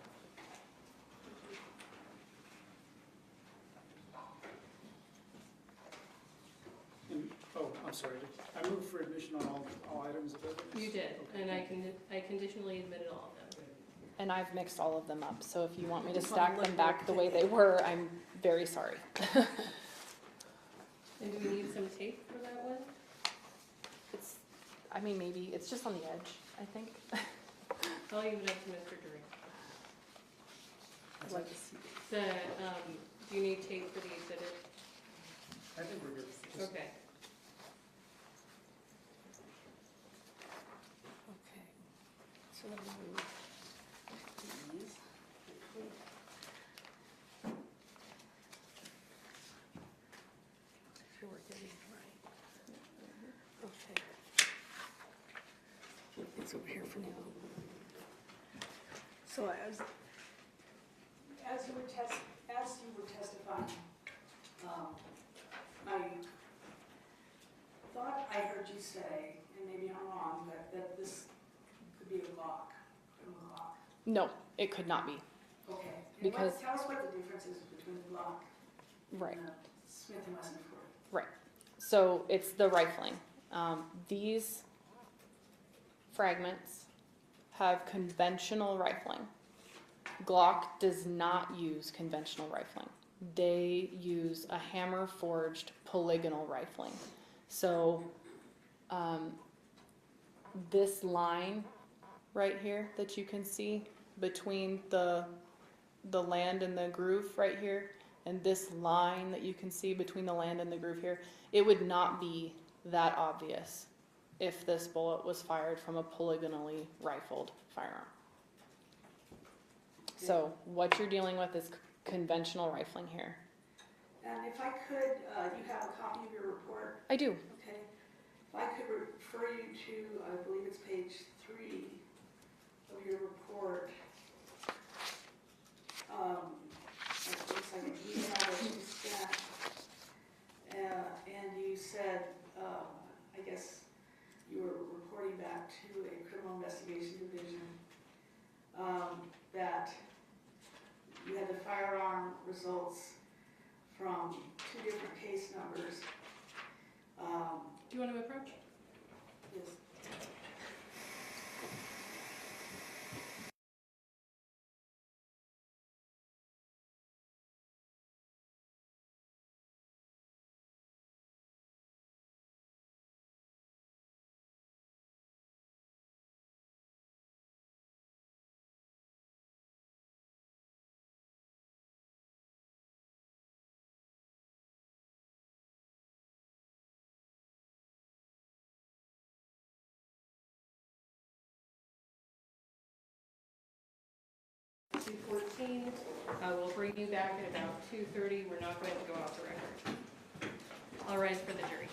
Speaker 2: I'm sorry. I moved for admission on all items of evidence.
Speaker 3: You did,
Speaker 2: Okay.
Speaker 3: and I conditionally admitted all of them.
Speaker 1: And I've mixed all of them up, so if you want me to stack them back the way they were, I'm very sorry.
Speaker 3: And do we need some tape for that one?
Speaker 1: It's, I mean, maybe, it's just on the edge, I think.
Speaker 3: I'll leave it up to Mr. Dury.
Speaker 1: I'd like to see.
Speaker 3: Do you need tape for the exhibit?
Speaker 2: I think we're good.
Speaker 3: Okay.
Speaker 5: Okay, so let me move these. If we're getting right. Okay. It's over here for now.
Speaker 4: So as you were testifying, I thought I heard you say, and maybe I'm wrong, that this could be a Glock, criminal Glock.
Speaker 1: No, it could not be.
Speaker 4: Okay. And
Speaker 1: Because-
Speaker 4: tell us what the difference is between the Glock
Speaker 1: Right.
Speaker 4: and the Smith & Wesson 40.
Speaker 1: Right. So it's the rifling. These fragments have conventional rifling. Glock does not use conventional rifling. They use a hammer forged polygonal rifling. So this line right here that you can see between the land and the groove right here, and this line that you can see between the land and the groove here, it would not be that obvious if this bullet was fired from a polygonally rifled firearm. So what you're dealing with is conventional rifling here.
Speaker 4: And if I could, you have a copy of your report,
Speaker 1: I do.
Speaker 4: okay? If I could refer you to, I believe it's page 3 of your report. It looks like an email that you sent, and you said, I guess you were reporting back to a criminal investigation division, that you had the firearm results from 2 different case numbers.
Speaker 3: Do you want to approach?
Speaker 4: Yes.
Speaker 3: 2:14. We'll bring you back at about 2:30. We're not going to go off the record. All rise for the jury.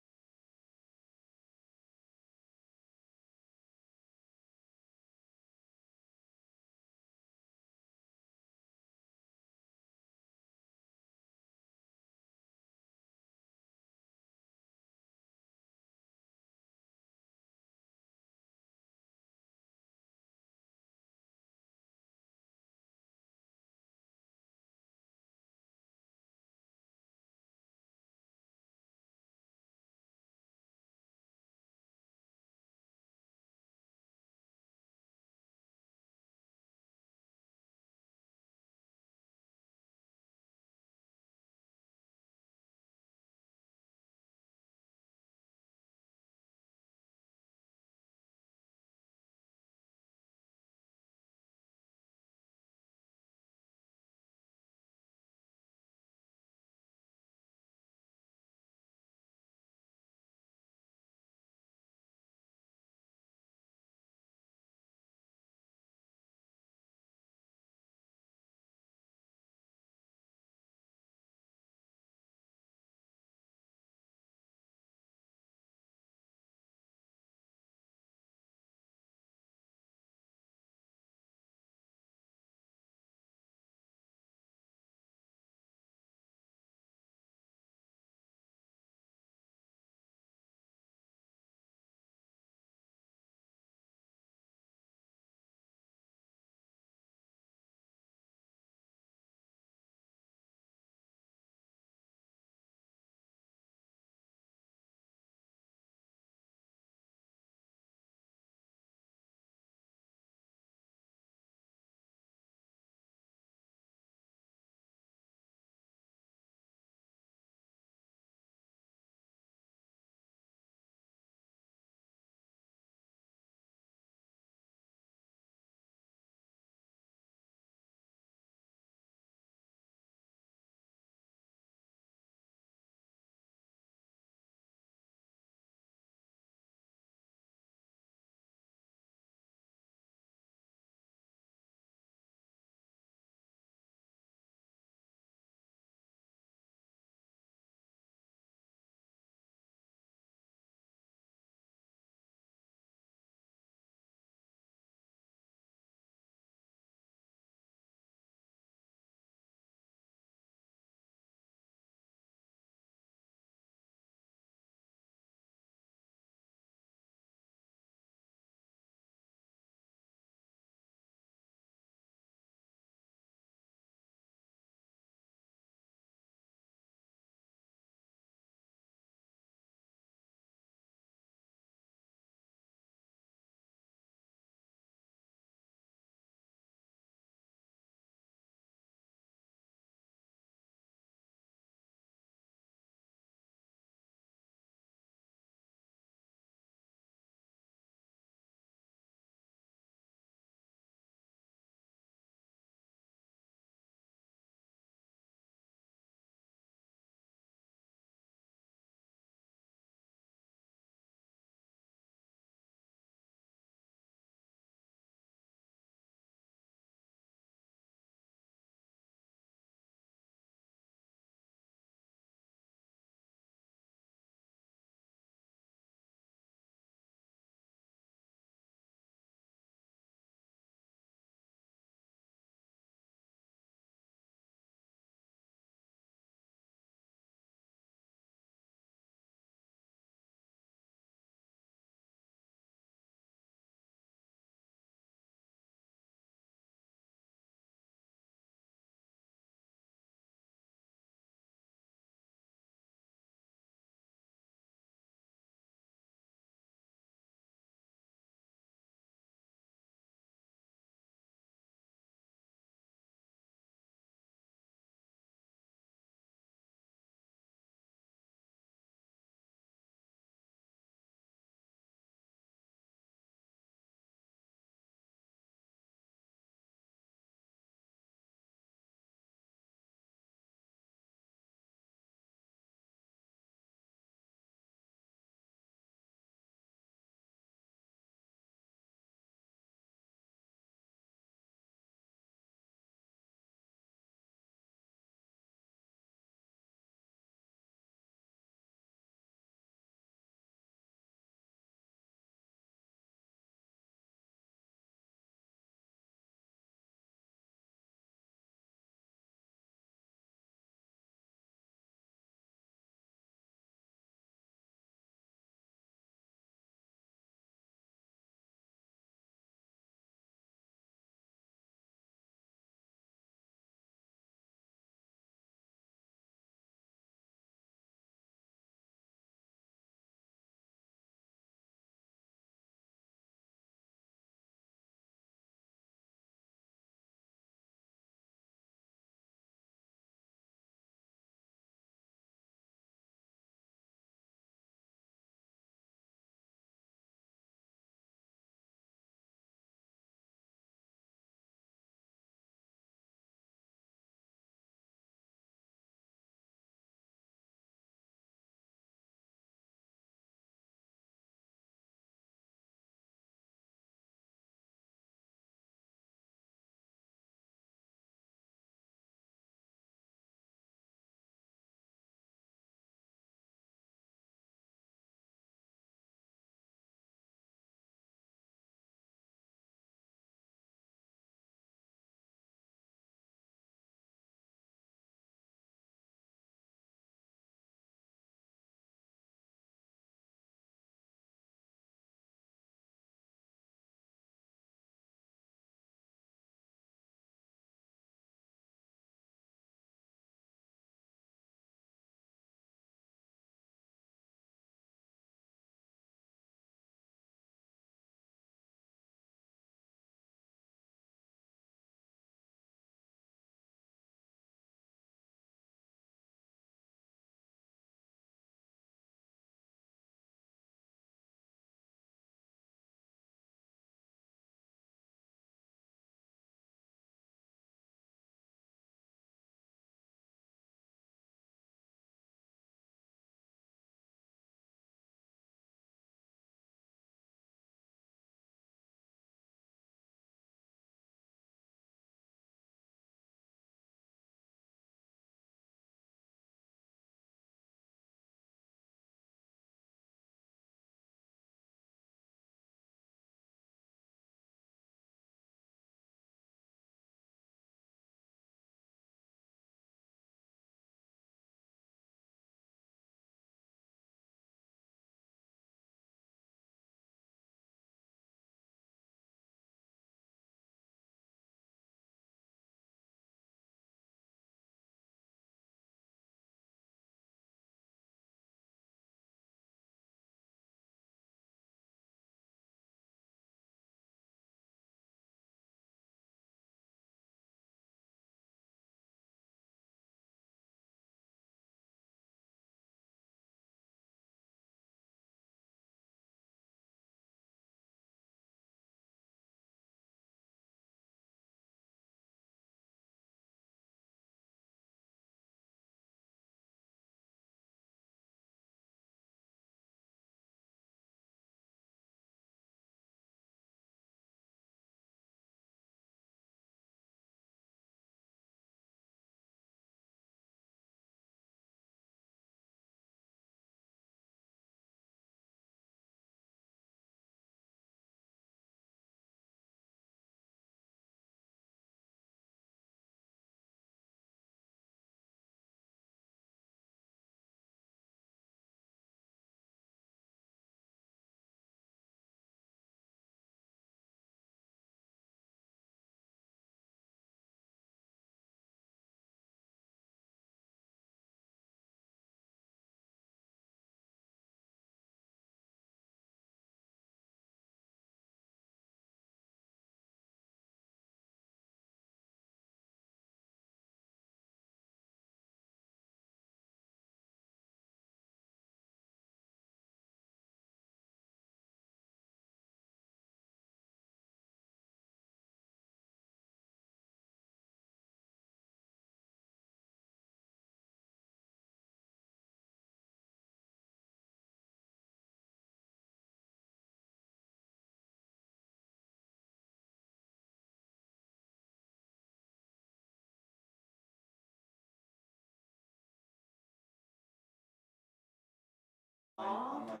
Speaker 4: Aw.
Speaker 6: not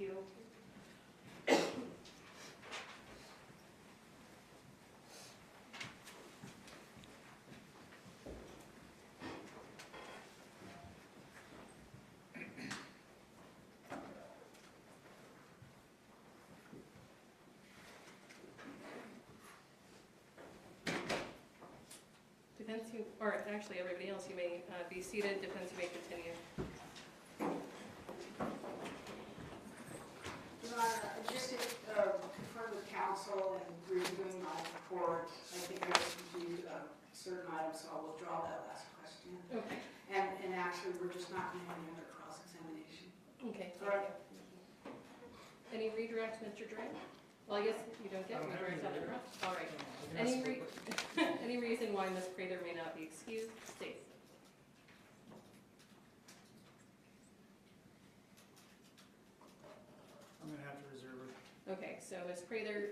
Speaker 3: you. Defense, or actually everybody else, you may be seated. Defense, you may continue.
Speaker 4: Your Honor, just to confirm with counsel and reviewing my report, I think I was confused about certain items, so I'll withdraw that last question.
Speaker 3: Okay.
Speaker 4: And actually, we're just not going to have any other cross-examination.
Speaker 3: Okay.
Speaker 4: All right.
Speaker 3: Any redirects, Mr. Duran? Well, I guess you don't get redirects on the front. All right. Any reason why Ms. Prather may not be excused? State.
Speaker 2: I'm gonna have to reserve it.
Speaker 3: Okay, so Ms. Prather,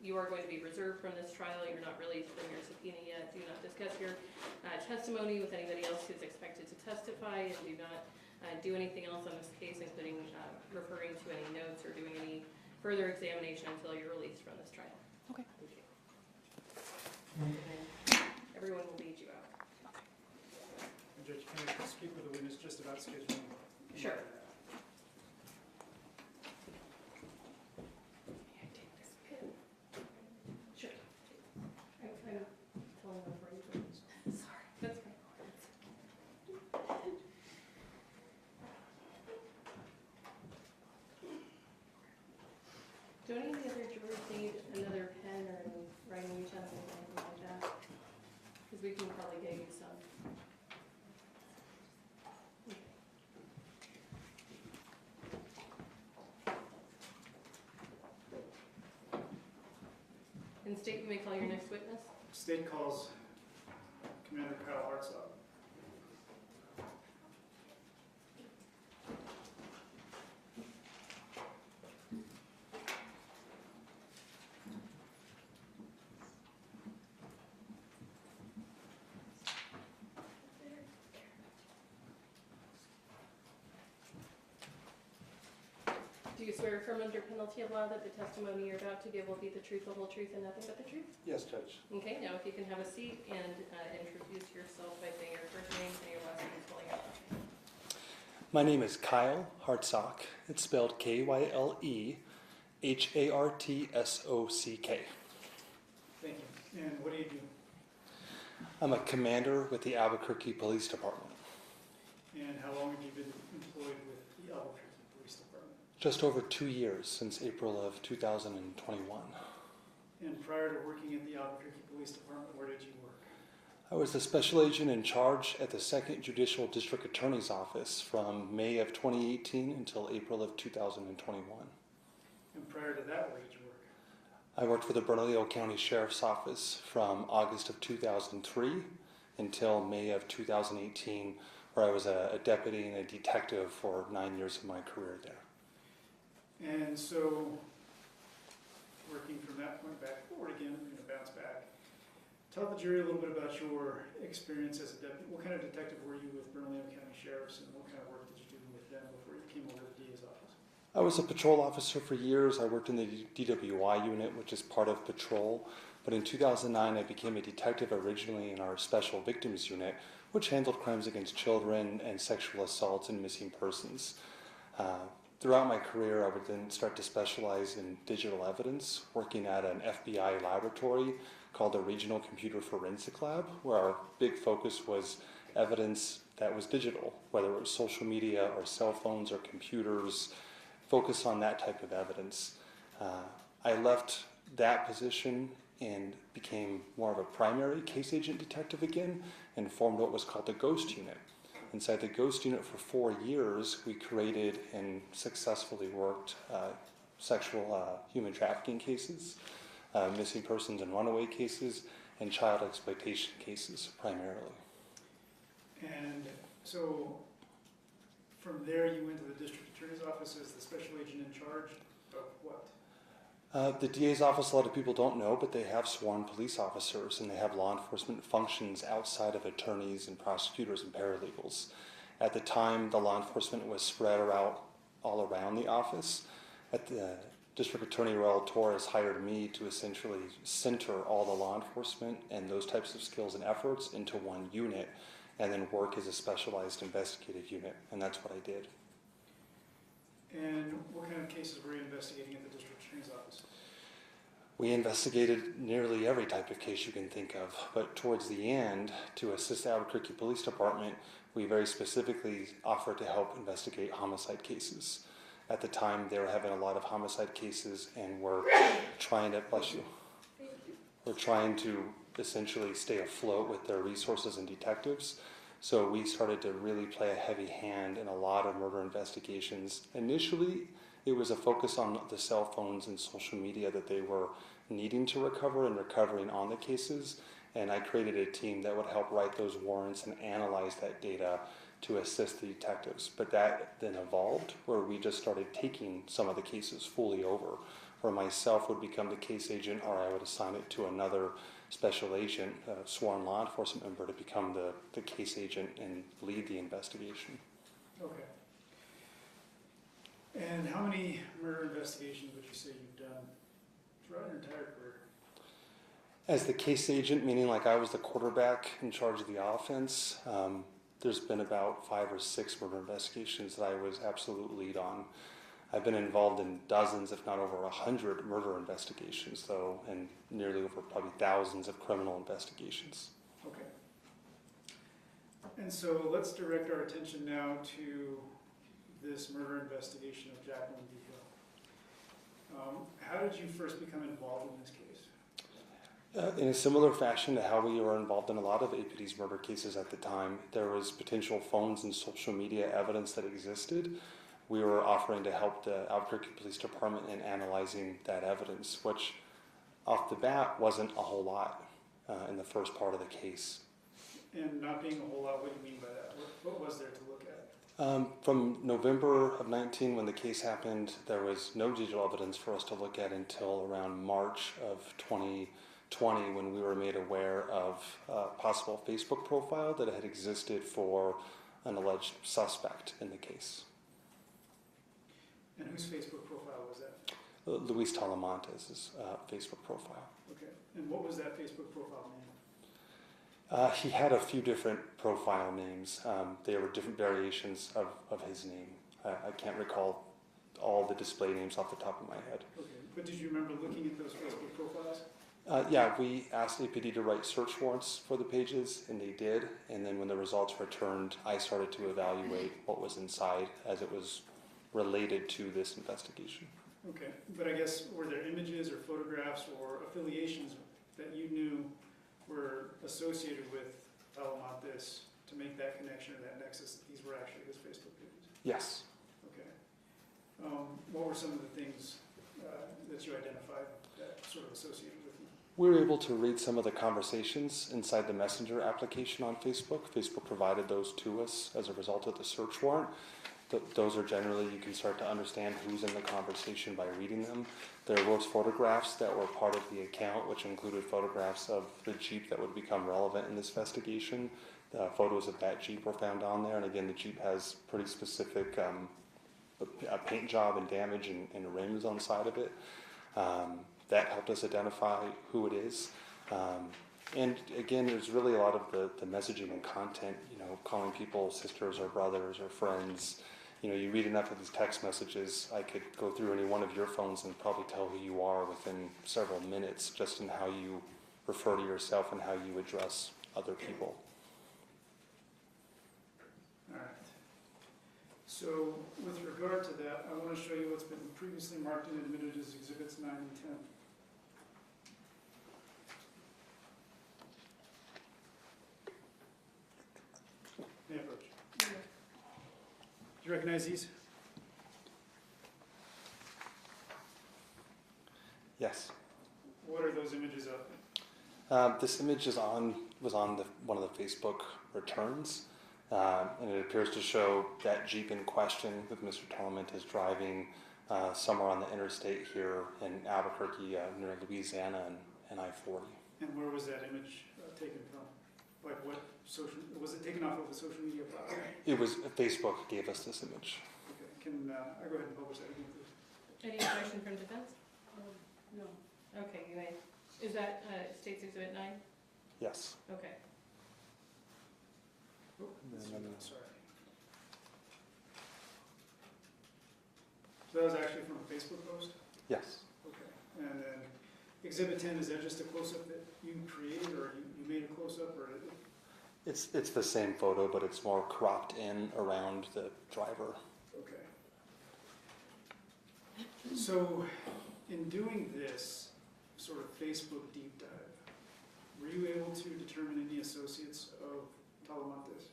Speaker 3: you are going to be reserved from this trial. You're not released from your subpoena yet. Do not discuss your testimony with anybody else who's expected to testify, and do not do anything else on this case, including referring to any notes or doing any further examination until you're released from this trial.
Speaker 1: Okay.
Speaker 3: And then everyone will lead you out.
Speaker 2: And Judge, can I speak with the witness just about scheduling?
Speaker 3: Sure. Sure. I'm telling them for you. Sorry. That's fine. Do any of the other jurors need another pen or any writing utensils or anything like that? Because we can probably get you some. Okay. And state, you may call your next witness.
Speaker 2: State calls Commander Kyle Hartsock.
Speaker 3: Do you swear affirm under penalty of law that the testimony you're about to give will be the truth, the whole truth, and nothing but the truth?
Speaker 6: Yes, Judge.
Speaker 3: Okay, now if you can have a seat and introduce yourself by saying your first name and your last name, spelling out.
Speaker 6: My name is Kyle Hartsock. It's spelled Kylehartsock.
Speaker 2: Thank you. And what do you do?
Speaker 6: I'm a commander with the Albuquerque Police Department.
Speaker 2: And how long have you been employed with the Albuquerque Police Department?
Speaker 6: Just over 2 years, since April of 2021.
Speaker 2: And prior to working at the Albuquerque Police Department, where did you work?
Speaker 6: I was the special agent in charge at the 2nd Judicial District Attorney's Office from May of 2018 until April of 2021.
Speaker 2: And prior to that, where did you work?
Speaker 6: I worked for the Bernalillo County Sheriff's Office from August of 2003 until May of 2018, where I was a deputy and a detective for 9 years of my career there.
Speaker 2: And so, working from that point back forward again, I'm going to bounce back. Tell the jury a little bit about your experience as a deputy. What kind of detective were you with Bernalillo County Sheriff's, and what kind of work did you do with them before you came over to the DA's office?
Speaker 6: I was a patrol officer for years. I worked in the DWI unit, which is part of patrol. But in 2009, I became a detective originally in our Special Victims Unit, which handled crimes against children and sexual assaults and missing persons. Throughout my career, I would then start to specialize in digital evidence, working at an FBI laboratory called the Regional Computer Forensic Lab, where our big focus was evidence that was digital, whether it was social media or cell phones or computers, focus on that type of evidence. I left that position and became more of a primary case agent detective again and formed what was called the Ghost Unit. Inside the Ghost Unit for 4 years, we created and successfully worked sexual human trafficking cases, missing persons and runaway cases, and child exploitation cases primarily.
Speaker 2: And so, from there you went to the district attorney's office as the special agent in charge of what?
Speaker 6: The DA's office, a lot of people don't know, but they have sworn police officers and they have law enforcement functions outside of attorneys and prosecutors and paralegals. At the time, the law enforcement was spread out all around the office. District Attorney Raul Torres hired me to essentially center all the law enforcement and those types of skills and efforts into one unit, and then work as a specialized investigative unit, and that's what I did.
Speaker 2: And what kind of cases were you investigating at the district attorney's office?
Speaker 6: We investigated nearly every type of case you can think of, but towards the end, to assist the Albuquerque Police Department, we very specifically offered to help investigate homicide cases. At the time, they were having a lot of homicide cases, and were trying to, bless you, we're trying to essentially stay afloat with their resources and detectives. So we started to really play a heavy hand in a lot of murder investigations. Initially, it was a focus on the cell phones and social media that they were needing to recover and recovering on the cases. And I created a team that would help write those warrants and analyze that data to assist the detectives. But that then evolved where we just started taking some of the cases fully over, where myself would become the case agent, or I would assign it to another special agent, a sworn law enforcement member, to become the case agent and lead the investigation.
Speaker 2: Okay. And how many murder investigations would you say you've done throughout your entire career?
Speaker 6: As the case agent, meaning like I was the quarterback in charge of the offense, there's been about 5 or 6 murder investigations that I was absolute lead on. I've been involved in dozens, if not over 100 murder investigations, though, and nearly over probably thousands of criminal investigations.
Speaker 2: Okay. And so let's direct our attention now to this murder investigation of Jacqueline Vigil. How did you first become involved in this case?
Speaker 6: In a similar fashion to how we were involved in a lot of APD's murder cases at the time, there was potential phones and social media evidence that existed. We were offering to help the Albuquerque Police Department in analyzing that evidence, which off the bat wasn't a whole lot in the first part of the case.
Speaker 2: And not being a whole lot, what do you mean by that? What was there to look at?
Speaker 6: From November of 19, when the case happened, there was no digital evidence for us to look at until around March of 2020, when we were made aware of a possible Facebook profile that had existed for an alleged suspect in the case.
Speaker 2: And whose Facebook profile was that?
Speaker 6: Luis Talamantes' Facebook profile.
Speaker 2: Okay. And what was that Facebook profile name?
Speaker 6: He had a few different profile names. They were different variations of his name. I can't recall all the display names off the top of my head.
Speaker 2: Okay. But did you remember looking at those Facebook profiles?
Speaker 6: Yeah, we asked APD to write search warrants for the pages, and they did. And then when the results returned, I started to evaluate what was inside as it was related to this investigation.
Speaker 2: Okay. But I guess, were there images or photographs or affiliations that you knew were associated with Talamantes to make that connection or that nexus that these were actually his Facebook pages?
Speaker 6: Yes.
Speaker 2: Okay. What were some of the things that you identified that sort of associated with him?
Speaker 6: We were able to read some of the conversations inside the Messenger application on Facebook. Facebook provided those to us as a result of the search warrant. Those are generally, you can start to understand who's in the conversation by reading them. There were photographs that were part of the account, which included photographs of the Jeep that would become relevant in this investigation. Photos of that Jeep were found on there, and again, the Jeep has pretty specific a paint job and damage and rims on the side of it. That helped us identify who it is. And again, there's really a lot of the messaging and content, calling people sisters or brothers or friends. You read enough of these text messages, I could go through any one of your phones and probably tell who you are within several minutes, just in how you refer to yourself and how you address other people.
Speaker 2: All right. So with regard to that, I want to show you what's been previously marked and admitted as Exhibits 9 and 10. May I approach? Do you recognize these?
Speaker 6: Yes.
Speaker 2: What are those images of?
Speaker 6: This image was on one of the Facebook returns, and it appears to show that Jeep in question with Mr. Talamantes driving somewhere on the interstate here in Albuquerque near Louisiana and I-40.
Speaker 2: And where was that image taken from? Like what was it taken off of a social media platform?
Speaker 6: It was Facebook gave us this image.
Speaker 2: Okay. Can I go ahead and publish that again, please?
Speaker 3: Any objection from defense?
Speaker 4: No.
Speaker 3: Okay, you may. Is that State's Exhibit 9?
Speaker 6: Yes.
Speaker 3: Okay.
Speaker 2: Oh,
Speaker 6: And then-
Speaker 2: sorry. So that was actually from a Facebook post?
Speaker 6: Yes.
Speaker 2: Okay. And then Exhibit 10, is that just a close-up that you created, or you made a close-up, or?
Speaker 6: It's the same photo, but it's more cropped in around the driver.
Speaker 2: Okay. So, in doing this sort of Facebook deep dive, were you able to determine any associates of Talamantes?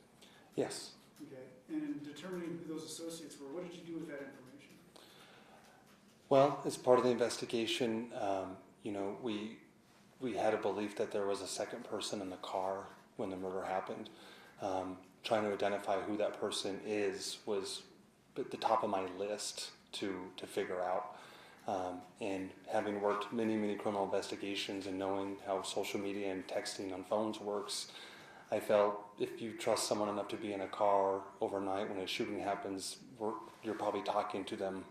Speaker 6: Yes.
Speaker 2: Okay. And in determining who those associates were, what did you do with that information?
Speaker 6: Well, as part of the investigation, we had a belief that there was a second person in the car when the murder happened. Trying to identify who that person is was at the top of my list to figure out. And having worked many criminal investigations and knowing how social media and texting on phones works, I felt if you trust someone enough to be in a car overnight when a shooting happens, you're probably talking to them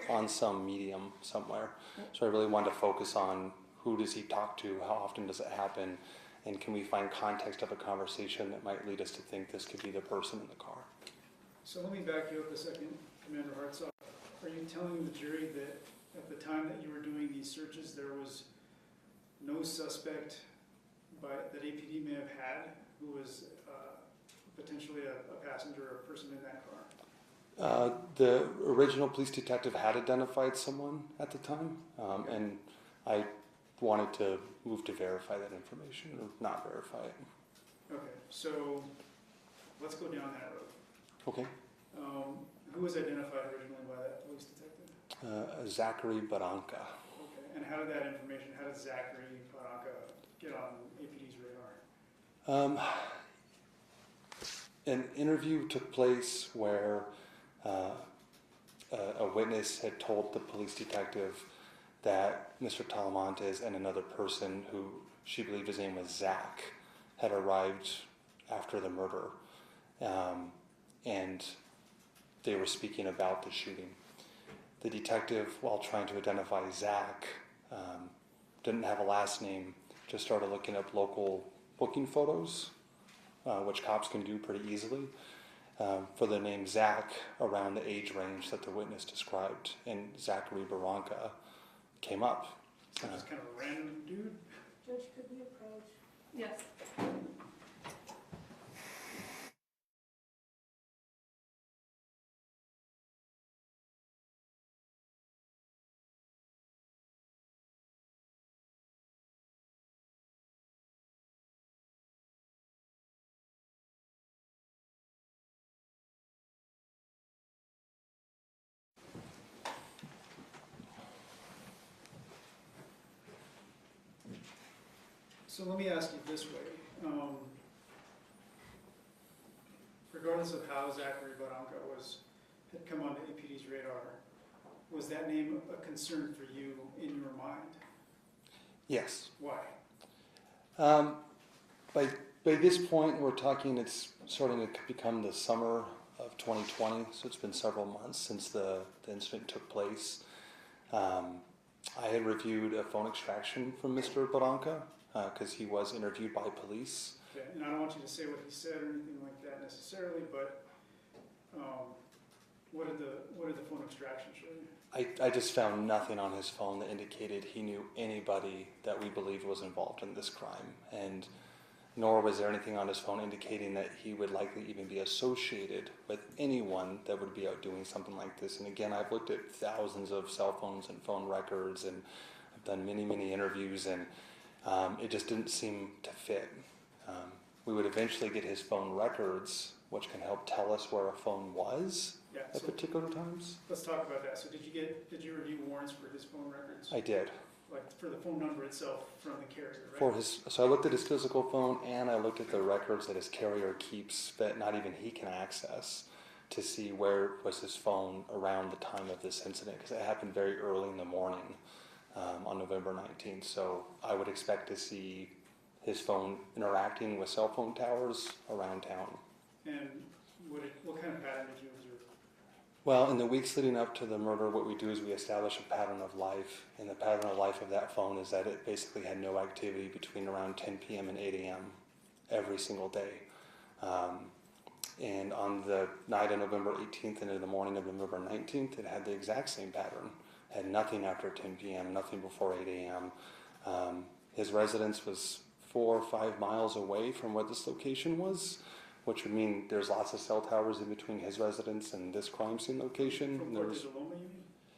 Speaker 6: on some medium somewhere. So I really wanted to focus on who does he talk to, how often does it happen, and can we find context of a conversation that might lead us to think this could be the person in the car.
Speaker 2: So let me back you up a second, Commander Hartsock. Are you telling the jury that at the time that you were doing these searches, there was no suspect that APD may have had who was potentially a passenger or a person in that car?
Speaker 6: The original police detective had identified someone at the time, and I wanted to move to verify that information, or not verify it.
Speaker 2: Okay, so let's go down that road.
Speaker 6: Okay.
Speaker 2: Who was identified originally by that police detective?
Speaker 6: Zachary Barranca.
Speaker 2: Okay, and how did that information, how did Zachary Barranca get on APD's radar?
Speaker 6: An interview took place where a witness had told the police detective that Mr. Talamantes and another person who she believed his name was Zach had arrived after the murder, and they were speaking about the shooting. The detective, while trying to identify Zach, didn't have a last name, just started looking up local booking photos, which cops can do pretty easily, for the name Zach around the age range that the witness described, and Zachary Barranca came up.
Speaker 2: So just kind of a random dude?
Speaker 4: Judge, could we approach?
Speaker 3: Yes.
Speaker 2: So let me ask you this way. Regardless of how Zachary Barranca had come onto APD's radar, was that name a concern for you in your mind?
Speaker 6: Yes.
Speaker 2: Why?
Speaker 6: By this point, we're talking, it's starting to become the summer of 2020, so it's been several months since the incident took place. I had reviewed a phone extraction from Mr. Barranca because he was interviewed by police.
Speaker 2: Okay, and I don't want you to say what he said or anything like that necessarily, but what did the phone extraction show you?
Speaker 6: I just found nothing on his phone that indicated he knew anybody that we believed was involved in this crime, and nor was there anything on his phone indicating that he would likely even be associated with anyone that would be out doing something like this. And again, I've looked at thousands of cell phones and phone records, and I've done many interviews, and it just didn't seem to fit. We would eventually get his phone records, which can help tell us where a phone was at
Speaker 2: So
Speaker 6: particular times.
Speaker 2: let's talk about that. So did you review warrants for his phone records?
Speaker 6: I did.
Speaker 2: Like for the phone number itself from the carrier, right?
Speaker 6: So I looked at his physical phone, and I looked at the records that his carrier keeps that not even he can access, to see where was his phone around the time of this incident, because it happened very early in the morning on November 19th. So I would expect to see his phone interacting with cell phone towers around town.
Speaker 2: And what kind of pattern did you
Speaker 6: Well, in the weeks leading up to the murder, what we do is we establish a pattern of life, and the pattern of life of that phone is that it basically had no activity between around 10 p.m. and 8 a.m. every single day. And on the night of November 18th and in the morning of November 19th, it had the exact same pattern. Had nothing after 10 p.m., nothing before 8 a.m. His residence was 4 or 5 miles away from where this location was, which would mean there's lots of cell towers in between his residence and this crime scene location.
Speaker 2: From Corte de Loma, you mean?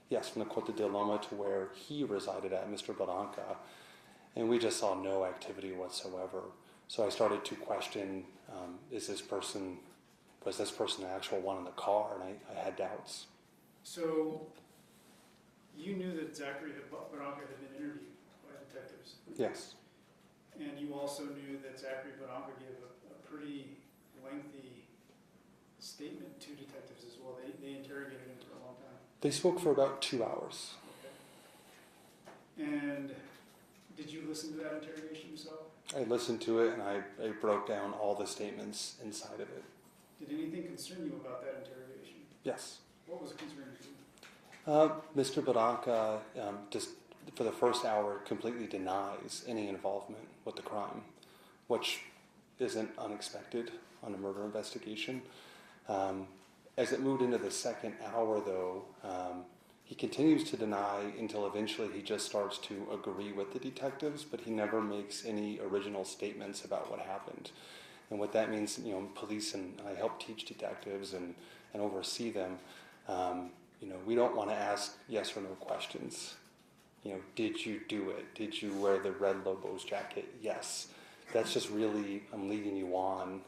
Speaker 6: Yes, from the Corte de Loma to where he resided at, Mr. Barranca. And we just saw no activity whatsoever. So I started to question, was this person the actual one in the car? And I had doubts.
Speaker 2: So you knew that Zachary Barranca had been interviewed by detectives,
Speaker 6: Yes.
Speaker 2: and you also knew that Zachary Barranca gave a pretty lengthy statement to detectives as well. They interrogated him for a long time.
Speaker 6: They spoke for about 2 hours.
Speaker 2: Okay. And did you listen to that interrogation yourself?
Speaker 6: I listened to it and I broke down all the statements inside of it.
Speaker 2: Did anything concern you about that interrogation?
Speaker 6: Yes.
Speaker 2: What was concerning to you?
Speaker 6: Mr. Barranca, just for the first hour, completely denies any involvement with the crime, which isn't unexpected on a murder investigation. As it moved into the second hour, though, he continues to deny until eventually he just starts to agree with the detectives, but he never makes any original statements about what happened. And what that means, police, and I help teach detectives and oversee them, we don't want to ask yes or no questions. Did you do it? Did you wear the red Lobos jacket? Yes. That's just really, I'm leading you on,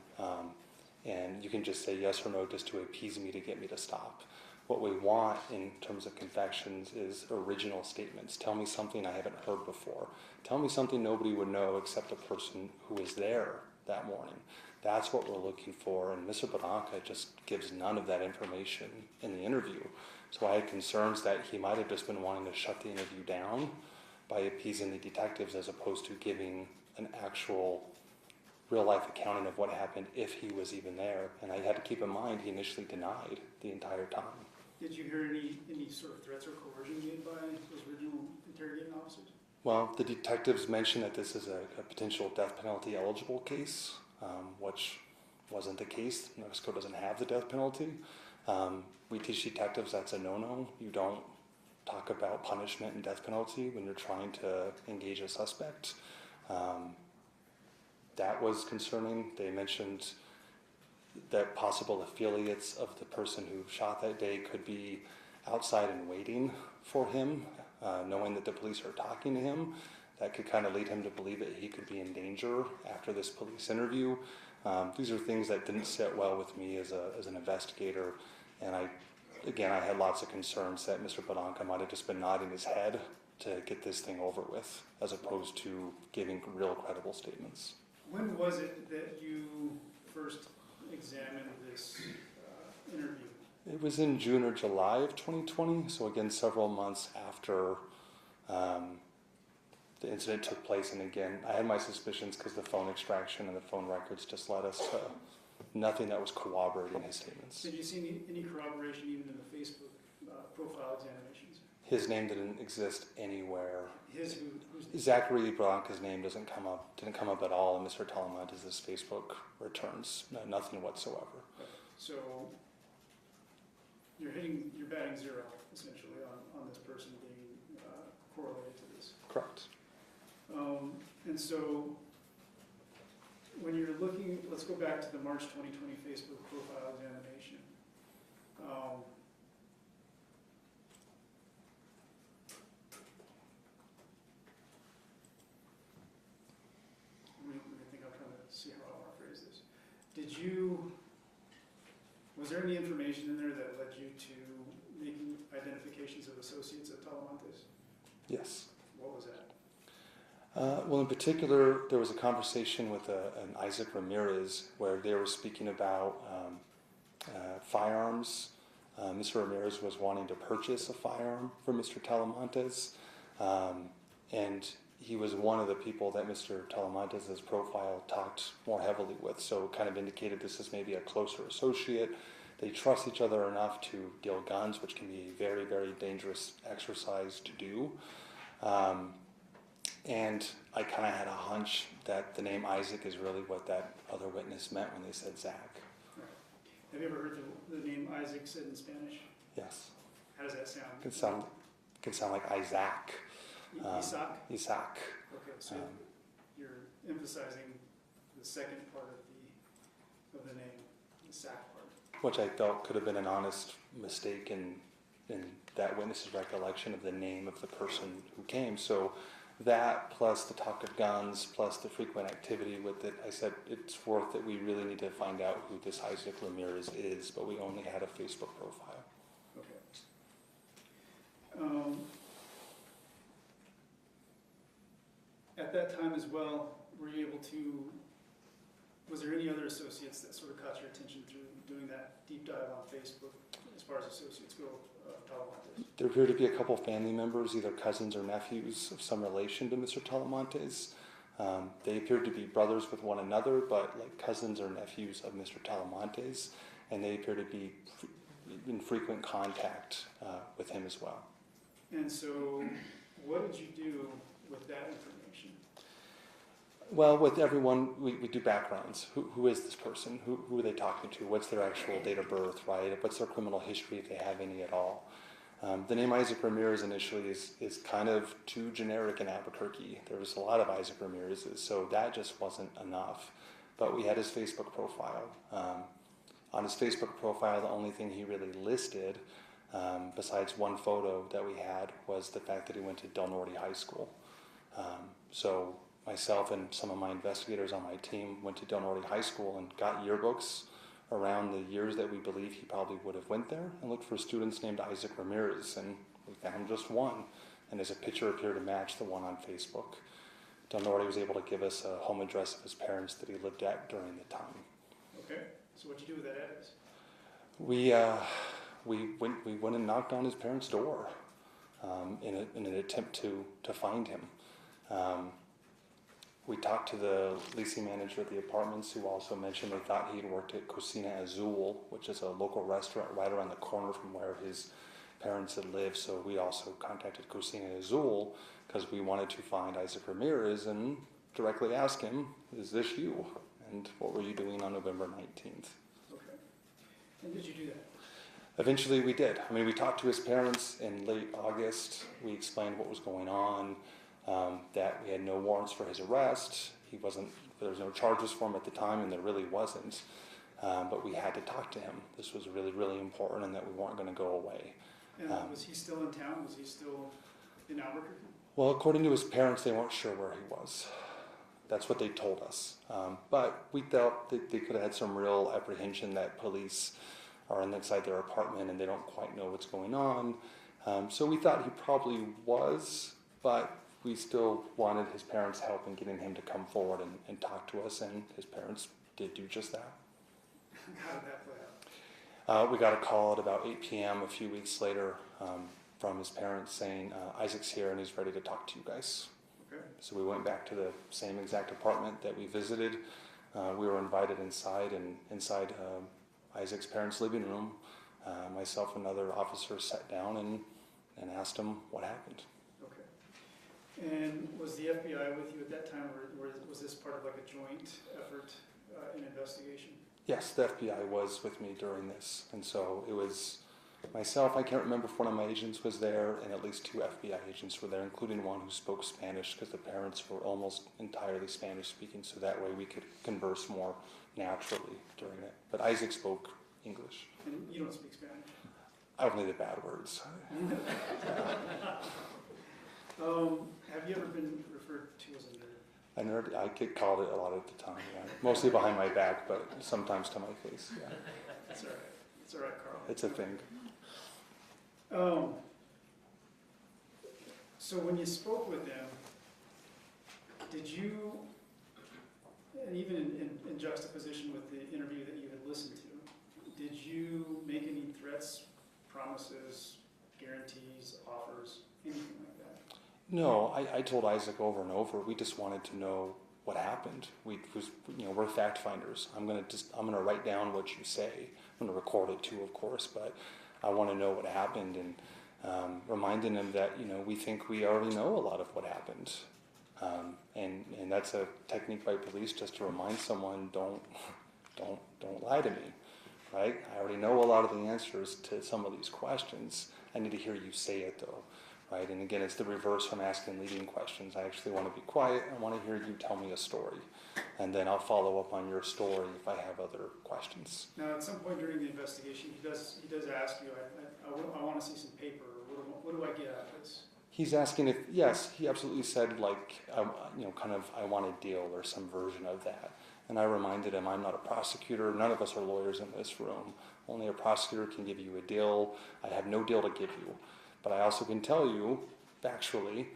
Speaker 6: and you can just say yes or no just to appease me, to get me to stop. What we want in terms of confessions is original statements. Tell me something I haven't heard before. Tell me something nobody would know except the person who was there that morning. That's what we're looking for, and Mr. Barranca just gives none of that information in the interview. So I had concerns that he might have just been wanting to shut the interview down by appeasing the detectives as opposed to giving an actual real-life accounting of what happened if he was even there. And I had to keep in mind he initially denied the entire time.
Speaker 2: Did you hear any sort of threats or coercion made by those original interrogating officers?
Speaker 6: Well, the detectives mentioned that this is a potential death penalty eligible case, which wasn't the case. Mexico doesn't have the death penalty. We teach detectives that's a no-no. You don't talk about punishment and death penalty when you're trying to engage a suspect. That was concerning. They mentioned that possible affiliates of the person who shot that day could be outside and waiting for him, knowing that the police are talking to him. That could kind of lead him to believe that he could be in danger after this police interview. These are things that didn't sit well with me as an investigator, and I had lots of concerns that Mr. Barranca might have just been nodding his head to get this thing over with, as opposed to giving real credible statements.
Speaker 2: When was it that you first examined this interview?
Speaker 6: It was in June or July of 2020, so again, several months after the incident took place. And again, I had my suspicions because the phone extraction and the phone records just led us to nothing that was corroborating his statements.
Speaker 2: Did you see any corroboration even in the Facebook profile examinations?
Speaker 6: His name didn't exist anywhere.
Speaker 2: Who's
Speaker 6: Zachary Barranca's name didn't come up at all in Mr. Talamantes' Facebook returns. No, nothing whatsoever.
Speaker 2: So you're batting zero essentially on this person being correlated to this.
Speaker 6: Correct.
Speaker 2: And so when you're looking, let's go back to the March 2020 Facebook profile examination. Let me think, I'm trying to see how I want to phrase this. Was there any information in there that led you to making identifications of associates at Talamantes?
Speaker 6: Yes.
Speaker 2: What was that?
Speaker 6: Well, in particular, there was a conversation with an Isaac Ramirez where they were speaking about firearms. Mr. Ramirez was wanting to purchase a firearm for Mr. Talamantes, and he was one of the people that Mr. Talamantes' profile talked more heavily with, so it kind of indicated this is maybe a closer associate. they trust each other enough to deal guns, which can be a very, very dangerous exercise to do. And I kind of had a hunch that the name Isaac is really what that other witness meant when they said Zach.
Speaker 2: Have you ever heard the name Isaac said in Spanish?
Speaker 6: Yes.
Speaker 2: How does that sound?
Speaker 6: Can sound like Isaac.
Speaker 2: Isaac?
Speaker 6: Isaac.
Speaker 2: Okay, so you're emphasizing the second part of the name, the Sac part.
Speaker 6: Which I felt could have been an honest mistake in that witness's recollection of the name of the person who came. So that, plus the talk of guns, plus the frequent activity with it, I said it's worth it. We really need to find out who this Isaac Ramirez is, but we only had a Facebook profile.
Speaker 2: Okay. At that time as well, were you able to, was there any other associates that sort of caught your attention through doing that deep dive on Facebook as far as associates go, Talamantes?
Speaker 6: There appeared to be a couple family members, either cousins or nephews of some relation to Mr. Talamantes. They appeared to be brothers with one another, but like cousins or nephews of Mr. Talamantes, and they appear to be in frequent contact with him as well.
Speaker 2: And so, what did you do with that information?
Speaker 6: Well, with everyone, we do backgrounds. Who is this person? Who are they talking to? What's their actual date of birth, right? What's their criminal history, if they have any at all? The name Isaac Ramirez initially is kind of too generic in Albuquerque. There was a lot of Isaac Ramirez's, so that just wasn't enough. But we had his Facebook profile. On his Facebook profile, the only thing he really listed, besides one photo that we had, was the fact that he went to Del Norte High School. So myself and some of my investigators on my team went to Del Norte High School and got yearbooks around the years that we believe he probably would have went there and looked for students named Isaac Ramirez, and we found just one, and his picture appeared to match the one on Facebook. Del Norte was able to give us a home address of his parents that he lived at during the time.
Speaker 2: Okay, so what'd you do with that address?
Speaker 6: We went and knocked on his parents' door in an attempt to find him. We talked to the leasing manager of the apartments, who also mentioned they thought he'd worked at Cocina Azul, which is a local restaurant right around the corner from where his parents had lived. So we also contacted Cocina Azul because we wanted to find Isaac Ramirez and directly ask him, is this you? And what were you doing on November 19th?
Speaker 2: Okay. And did you do that?
Speaker 6: Eventually we did. I mean, we talked to his parents in late August. We explained what was going on. That we had no warrants for his arrest. There was no charges for him at the time, and there really wasn't. But we had to talk to him. This was really, really important, and that we weren't going to go away.
Speaker 2: And was he still in town? Was he still in Albuquerque?
Speaker 6: Well, according to his parents, they weren't sure where he was. That's what they told us. But we felt that they could have had some real apprehension that police are inside their apartment and they don't quite know what's going on. So we thought he probably was, but we still wanted his parents' help in getting him to come forward and talk to us, and his parents did do just that.
Speaker 2: How did that play out?
Speaker 6: We got a call at about 8 p.m. a few weeks later from his parents saying, Isaac's here and he's ready to talk to you guys.
Speaker 2: Okay.
Speaker 6: So we went back to the same exact apartment that we visited. We were invited inside, and inside Isaac's parents' living room, myself and another officer sat down and asked him what happened.
Speaker 2: And was the FBI with you at that time, or was this part of like a joint effort in investigation?
Speaker 6: Yes, the FBI was with me during this, and so it was myself. I can't remember if one of my agents was there, and at least 2 FBI agents were there, including one who spoke Spanish, because the parents were almost entirely Spanish speaking, so that way we could converse more naturally during it. But Isaac spoke English.
Speaker 2: And you don't speak Spanish?
Speaker 6: Only the bad words.
Speaker 2: Have you ever been referred to as a nerd?
Speaker 6: A nerd, I get called it a lot at the time, yeah. Mostly behind my back, but sometimes to my face, yeah.
Speaker 2: That's all right. It's all right, Carl.
Speaker 6: It's a thing.
Speaker 2: So when you spoke with them, did you, and even in juxtaposition with the interview that you had listened to, did you make any threats, promises, guarantees, offers, anything like that?
Speaker 6: No, I told Isaac over and over, we just wanted to know what happened. We're fact finders. I'm gonna write down what you say. I'm gonna record it too, of course, but I want to know what happened, and reminding them that we think we already know a lot of what happened, and that's a technique by police, just to remind someone, don't lie to me, right? I already know a lot of the answers to some of these questions. I need to hear you say it though. Right? And again, it's the reverse from asking leading questions. I actually want to be quiet. I want to hear you tell me a story. And then I'll follow up on your story if I have other questions.
Speaker 2: Now, at some point during the investigation, he does ask you, I want to see some paper. What do I get out of this?
Speaker 6: He's asking if, yes, he absolutely said, like, I want a deal or some version of that. And I reminded him, I'm not a prosecutor. None of us are lawyers in this room. Only a prosecutor can give you a deal. I have no deal to give you. But I also can tell you, factually,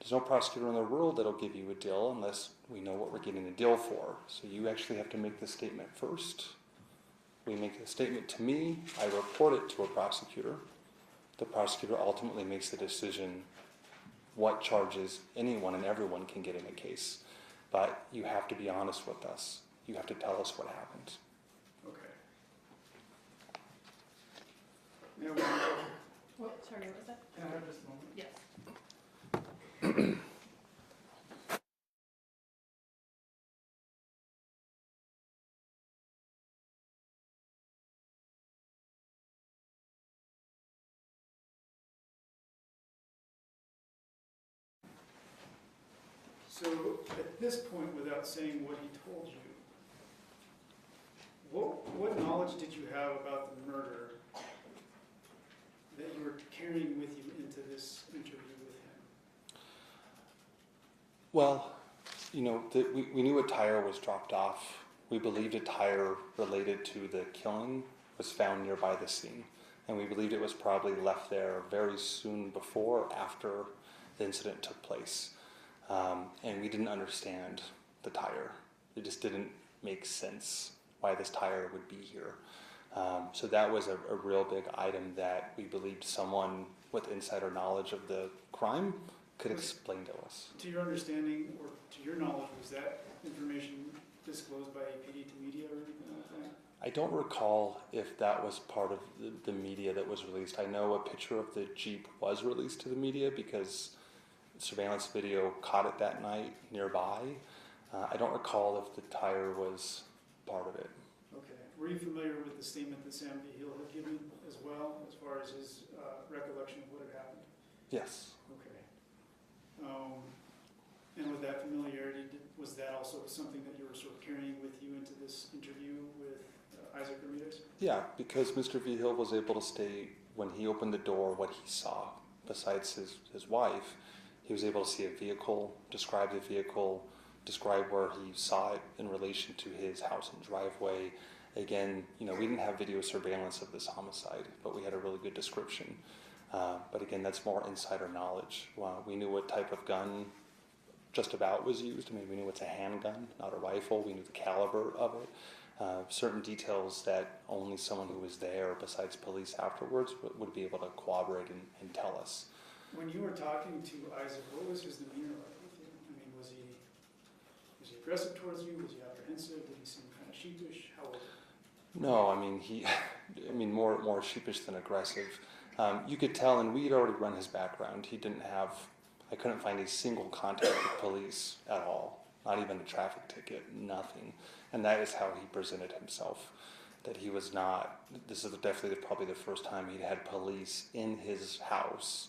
Speaker 6: there's no prosecutor in the world that'll give you a deal unless we know what we're getting a deal for. So you actually have to make the statement first. We make the statement to me, I report it to a prosecutor. The prosecutor ultimately makes the decision what charges anyone and everyone can get in a case. But you have to be honest with us. You have to tell us what happened.
Speaker 2: Okay. Now,
Speaker 3: Well, sorry, what was that?
Speaker 2: can I have just a moment?
Speaker 3: Yes.
Speaker 2: So at this point, without saying what he told you, what knowledge did you have about the murder that you were carrying with you into this interview with him?
Speaker 6: Well, we knew a tire was dropped off. We believed a tire related to the killing was found nearby the scene. And we believed it was probably left there very soon before or after the incident took place. And we didn't understand the tire. It just didn't make sense why this tire would be here. So that was a real big item that we believed someone with insider knowledge of the crime could explain to us.
Speaker 2: To your understanding, or to your knowledge, was that information disclosed by APD to media or anything like that?
Speaker 6: I don't recall if that was part of the media that was released. I know a picture of the Jeep was released to the media because surveillance video caught it that night nearby. I don't recall if the tire was part of it.
Speaker 2: Okay. Were you familiar with the statement that Sam Vigil had given as well, as far as his recollection of what had happened?
Speaker 6: Yes.
Speaker 2: Okay. And with that familiarity, was that also something that you were sort of carrying with you into this interview with Isaac Ramirez?
Speaker 6: Yeah, because Mr. Vigil was able to state when he opened the door what he saw. Besides his wife, he was able to see a vehicle, describe the vehicle, describe where he saw it in relation to his house and driveway. Again, we didn't have video surveillance of this homicide, but we had a really good description. But again, that's more insider knowledge. We knew what type of gun just about was used. I mean, we knew it's a handgun, not a rifle. We knew the caliber of it. Certain details that only someone who was there, besides police afterwards, would be able to corroborate and tell us.
Speaker 2: When you were talking to Isaac, what was his demeanor like with you? I mean, was he aggressive towards you? Was he apprehensive? Did he seem kind of sheepish? How was it?
Speaker 6: No, I mean, more sheepish than aggressive. You could tell, and we had already run his background. I couldn't find a single contact with police at all, not even a traffic ticket, nothing. And that is how he presented himself, that he was not, this is definitely probably the first time he'd had police in his house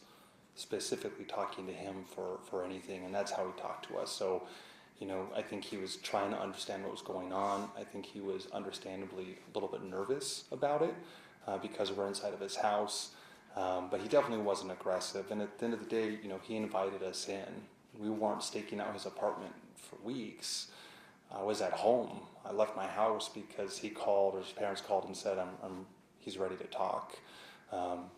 Speaker 6: specifically talking to him for anything, and that's how he talked to us. So, I think he was trying to understand what was going on. I think he was understandably a little bit nervous about it because we're inside of his house. But he definitely wasn't aggressive. And at the end of the day, he invited us in. We weren't staking out his apartment for weeks. I was at home. I left my house because he called, or his parents called and said, he's ready to talk.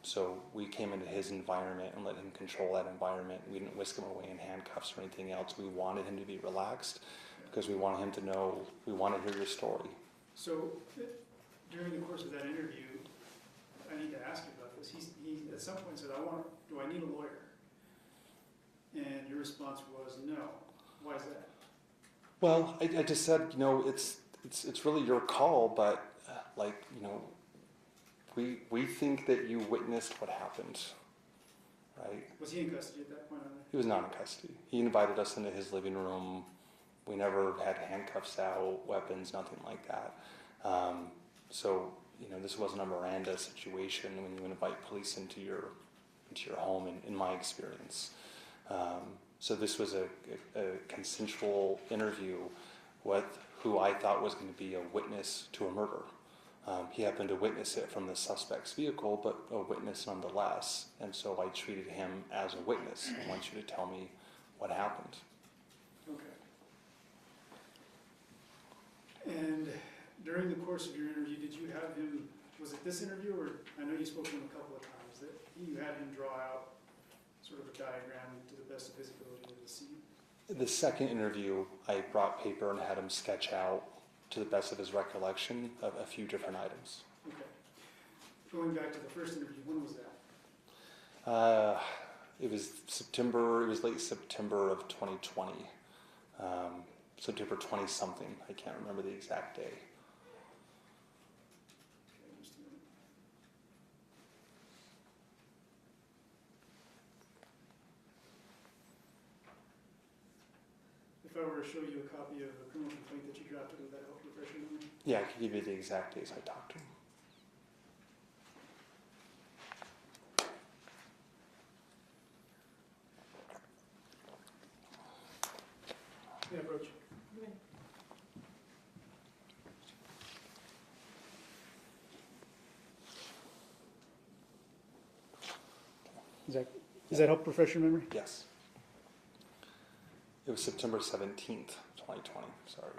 Speaker 6: So we came into his environment and let him control that environment. We didn't whisk him away in handcuffs or anything else. We wanted him to be relaxed because we wanted him to know, we want to hear your story.
Speaker 2: So during the course of that interview, I need to ask you about this. He at some point said, do I need a lawyer? And your response was no. Why is that?
Speaker 6: Well, I just said, you know, it's really your call, but we think that you witnessed what happened, right?
Speaker 2: Was he in custody at that point?
Speaker 6: He was not in custody. He invited us into his living room. We never had handcuffs out, weapons, nothing like that. So, you know, this wasn't a Miranda situation when you invite police into your home, in my experience. So this was a consensual interview with who I thought was going to be a witness to a murder. He happened to witness it from the suspect's vehicle, but a witness nonetheless. And so I treated him as a witness. I want you to tell me what happened.
Speaker 2: Okay. And during the course of your interview, did you have him, was it this interview, or I know you spoke to him a couple of times, that you had him draw out sort of a diagram to the best of his ability of the scene?
Speaker 6: The second interview, I brought paper and had him sketch out, to the best of his recollection, of a few different items.
Speaker 2: Okay. Going back to the first interview, when was that?
Speaker 6: It was late September of 2020. September 20-something. I can't remember the exact day.
Speaker 2: Okay, just a minute. If I were to show you a copy of a criminal complaint that you drafted, would that help refresh your memory?
Speaker 6: Yeah, I could give you the exact days I talked to him.
Speaker 2: Yeah, approach. Does that help refresh your memory?
Speaker 6: Yes. It was September 17th, 2020. Sorry.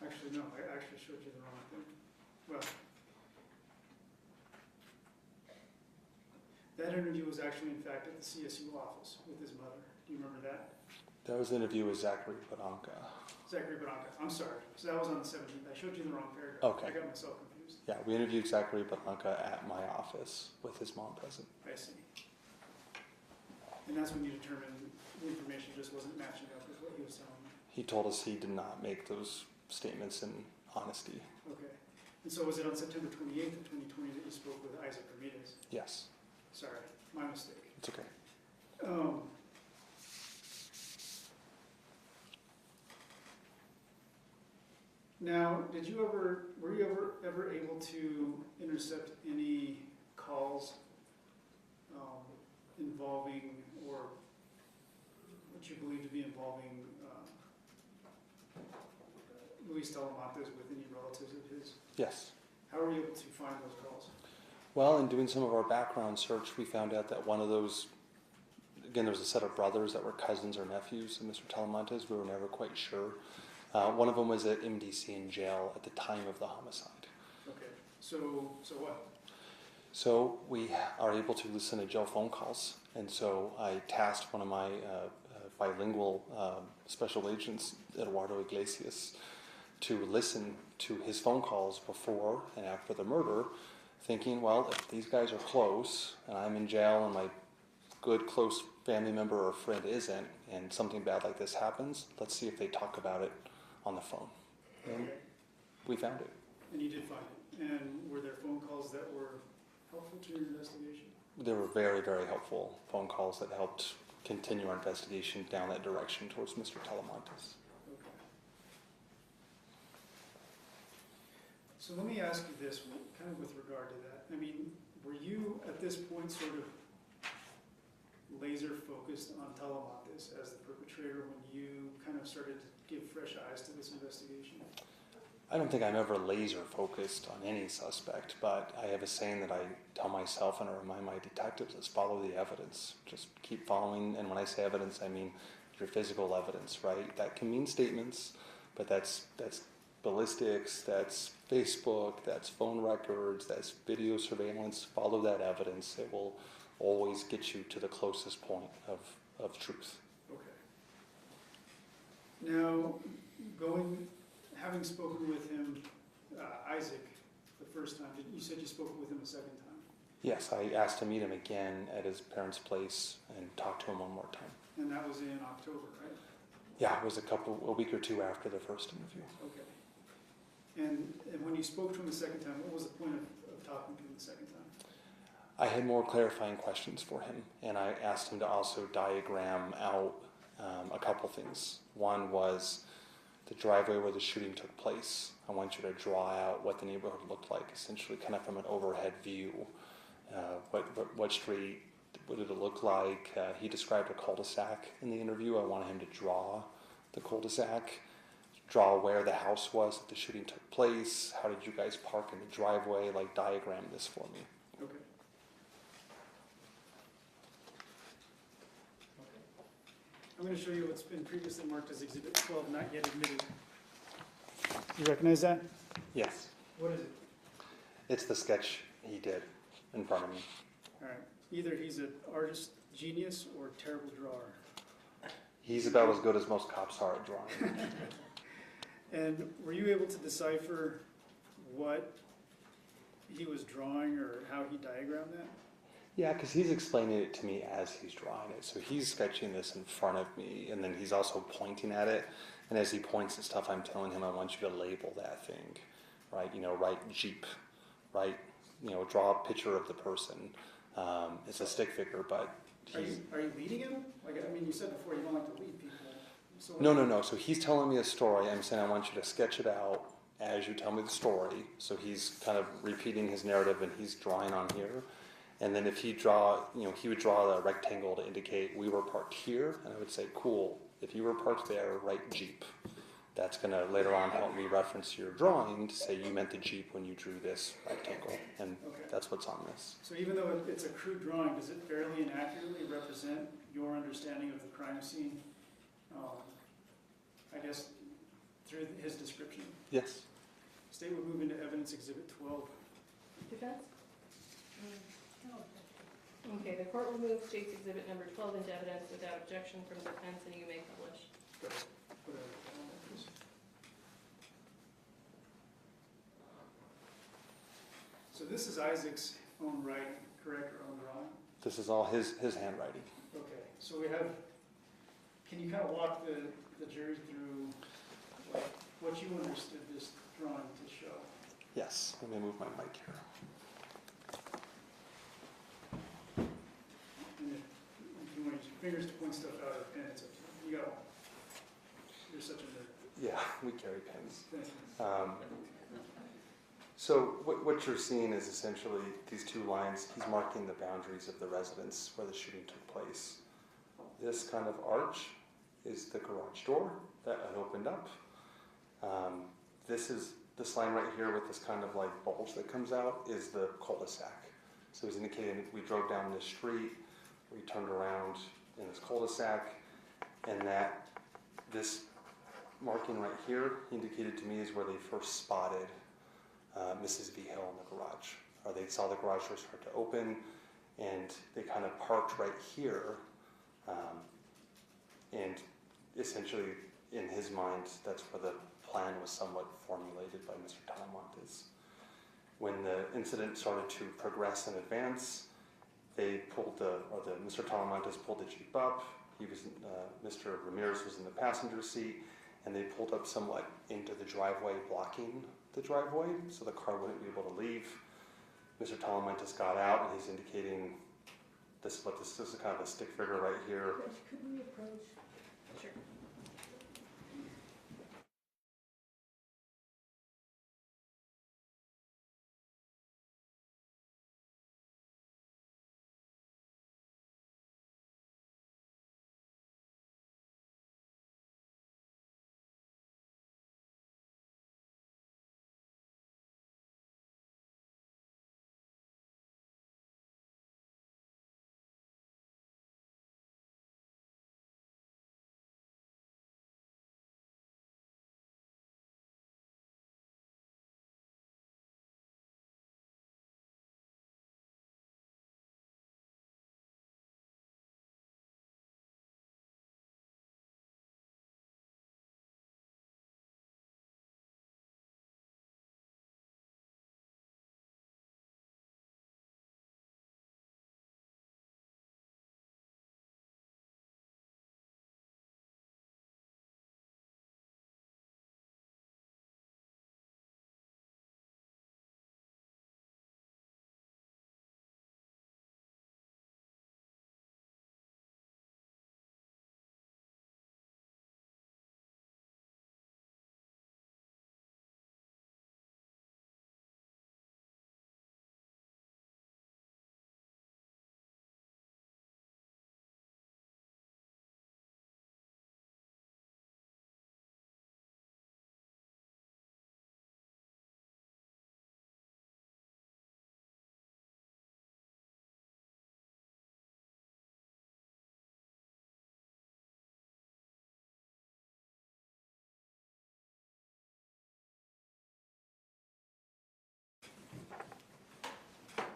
Speaker 2: Actually, no, I actually showed you the wrong thing. Well, that interview was actually, in fact, at the CSU office with his mother. Do you remember that?
Speaker 6: That was an interview with Zachary Badanka.
Speaker 2: Zachary Badanka. I'm sorry. So that was on the 17th. I showed you the wrong paragraph.
Speaker 6: Okay.
Speaker 2: I got myself confused.
Speaker 6: Yeah, we interviewed Zachary Badanka at my office with his mom present.
Speaker 2: I see. And that's when you determined the information just wasn't matching up with what he was telling me.
Speaker 6: He told us he did not make those statements in honesty.
Speaker 2: Okay. And so was it on September 28th of 2020 that you spoke with Isaac Ramirez?
Speaker 6: Yes,
Speaker 2: Sorry, my mistake.
Speaker 6: it's okay.
Speaker 2: Now, were you ever able to intercept any calls involving, or what you believe to be involving Luis Talamantes with any relatives of his?
Speaker 6: Yes.
Speaker 2: How were you able to find those calls?
Speaker 6: Well, in doing some of our background search, we found out that one of those, again, there was a set of brothers that were cousins or nephews of Mr. Talamantes. We were never quite sure. One of them was at MDC in jail at the time of the homicide.
Speaker 2: Okay, so what?
Speaker 6: So we are able to listen to jail phone calls. And so I tasked one of my bilingual special agents, Eduardo Iglesias, to listen to his phone calls before and after the murder, thinking, well, if these guys are close and I'm in jail and my good close family member or friend isn't, and something bad like this happens, let's see if they talk about it on the phone. And
Speaker 2: Okay.
Speaker 6: we found it.
Speaker 2: And you did find it. And were there phone calls that were helpful to your investigation?
Speaker 6: They were very, very helpful phone calls that helped continue our investigation down that direction towards Mr. Talamantes.
Speaker 2: Okay. So let me ask you this, kind of with regard to that. I mean, were you at this point sort of laser focused on Talamantes as the perpetrator when you kind of started to give fresh eyes to this investigation?
Speaker 6: I don't think I'm ever laser focused on any suspect, but I have a saying that I tell myself and I remind my detectives is follow the evidence. Just keep following, and when I say evidence, I mean your physical evidence, right? That can mean statements, but that's ballistics, that's Facebook, that's phone records, that's video surveillance. Follow that evidence. It will always get you to the closest point of truth.
Speaker 2: Okay. Now, having spoken with him, Isaac, the first time, you said you spoke with him a second time?
Speaker 6: Yes, I asked to meet him again at his parents' place and talk to him one more time.
Speaker 2: And that was in October, right?
Speaker 6: Yeah, it was a week or two after the first interview.
Speaker 2: Okay. And when you spoke to him the second time, what was the point of talking to him the second time?
Speaker 6: I had more clarifying questions for him, and I asked him to also diagram out a couple things. One was the driveway where the shooting took place. I want you to draw out what the neighborhood looked like, essentially kind of from an overhead view. What street, what did it look like? He described a cul-de-sac in the interview. I wanted him to draw the cul-de-sac, draw where the house was that the shooting took place. How did you guys park in the driveway? Like, diagram this for me.
Speaker 2: Okay. I'm going to show you what's been previously marked as Exhibit 12, not yet admitted. You recognize that?
Speaker 6: Yes.
Speaker 2: What is it?
Speaker 6: It's the sketch he did in front of me.
Speaker 2: All right. Either he's an artist genius or a terrible drawer.
Speaker 6: He's about as good as most cops are at drawing.
Speaker 2: And were you able to decipher what he was drawing or how he diagrammed that?
Speaker 6: Yeah, because he's explaining it to me as he's drawing it. So he's sketching this in front of me, and then he's also pointing at it. And as he points at stuff, I'm telling him, I want you to label that thing, right? Write Jeep, right? Draw a picture of the person. It's a stick figure, but
Speaker 2: Are you leading him? You said before you don't like to lead people. So
Speaker 6: No. So he's telling me a story. I'm saying I want you to sketch it out as you tell me the story. So he's kind of repeating his narrative, and he's drawing on here. And then if he would draw a rectangle to indicate we were parked here, and I would say, cool, if you were parked there, write Jeep. That's going to later on help me reference your drawing to say you meant the Jeep when you drew this rectangle, and
Speaker 2: Okay.
Speaker 6: that's what's on this.
Speaker 2: So even though it's a crude drawing, does it fairly and accurately represent your understanding of the crime scene? I guess through his description.
Speaker 6: Yes.
Speaker 2: State would move into evidence exhibit 12.
Speaker 3: Defense? Okay, the court will move state's exhibit number 12 into evidence without objection from defense, and you may publish.
Speaker 2: Whatever. So this is Isaac's own writing, correct, or own drawing?
Speaker 6: This is all his handwriting.
Speaker 2: Okay, so we have, can you kind of walk the jury through what you understood this drawing to show?
Speaker 6: Yes. Let me move my mic here.
Speaker 2: And if you want to use your fingers to point stuff out or pen, it's up to you. You got one. You're such a nerd.
Speaker 6: Yeah, we carry pens.
Speaker 2: Thank you.
Speaker 6: So what you're seeing is essentially these two lines. He's marking the boundaries of the residence where the shooting took place. This kind of arch is the garage door that had opened up. This line right here with this kind of like bulge that comes out is the cul-de-sac. So he's indicating we drove down this street, we turned around in this cul-de-sac, and that this marking right here indicated to me is where they first spotted Mrs. Vigil in the garage. Or they saw the garage door start to open, and they kind of parked right here. And essentially, in his mind, that's where the plan was somewhat formulated by Mr. Talamantes. When the incident started to progress and advance, Mr. Talamantes pulled the Jeep up. Mr. Ramirez was in the passenger seat, and they pulled up somewhat into the driveway, blocking the driveway, so the car wouldn't be able to leave. Mr. Talamantes got out, and he's indicating this is kind of a stick figure right here.
Speaker 4: Could we approach?
Speaker 3: Sure.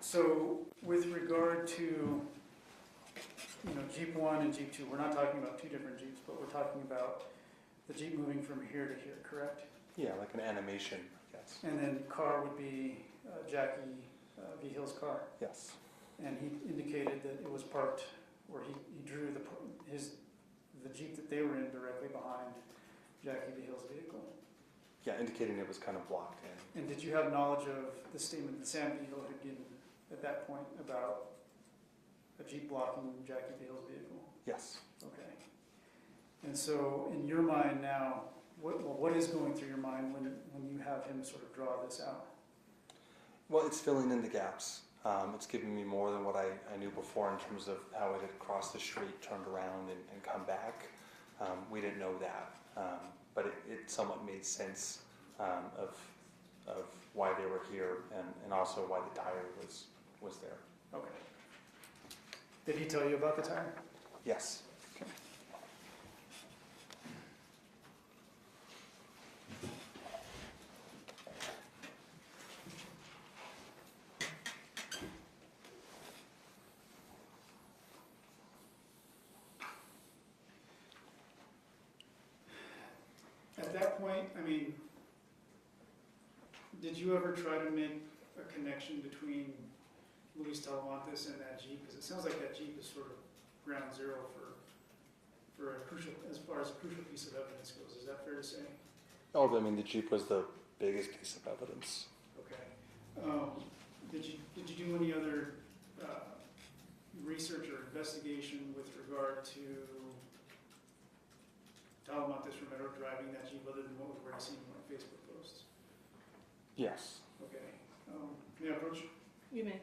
Speaker 2: So with regard to, Jeep 1 and Jeep 2, we're not talking about two different Jeeps, but we're talking about the Jeep moving from here to here, correct?
Speaker 6: Yeah, like an animation, I guess.
Speaker 2: And then car would be Jackie Vigil's car.
Speaker 6: Yes.
Speaker 2: And he indicated that it was parked, or he drew the Jeep that they were in directly behind Jackie Vigil's vehicle.
Speaker 6: Yeah, indicating it was kind of blocked in.
Speaker 2: And did you have knowledge of the statement that Sam Vigil had given at that point about a Jeep blocking Jackie Vigil's vehicle?
Speaker 6: Yes.
Speaker 2: Okay. And so in your mind now, what is going through your mind when you have him sort of draw this out?
Speaker 6: Well, it's filling in the gaps. It's giving me more than what I knew before in terms of how it had crossed the street, turned around, and come back. We didn't know that, but it somewhat made sense of why they were here and also why the tire was there.
Speaker 2: Okay. Did he tell you about the tire?
Speaker 6: Yes.
Speaker 2: At that point, did you ever try to make a connection between Luis Talamantes and that Jeep? Because it sounds like that Jeep is sort of ground zero for a crucial, as far as a crucial piece of evidence goes. Is that fair to say?
Speaker 6: Oh, the Jeep was the biggest piece of evidence.
Speaker 2: Okay. Did you do any other research or investigation with regard to Talamantes-Romero driving that Jeep other than what we've already seen on Facebook posts?
Speaker 6: Yes.
Speaker 2: Okay. May I approach?
Speaker 3: You may.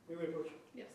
Speaker 2: May we approach?
Speaker 3: Yes.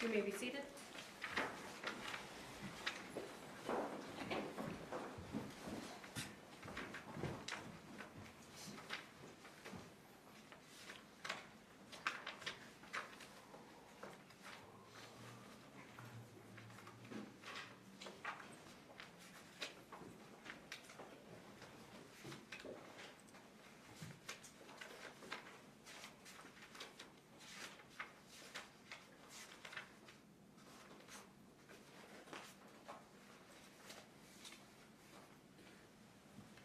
Speaker 3: You may be seated.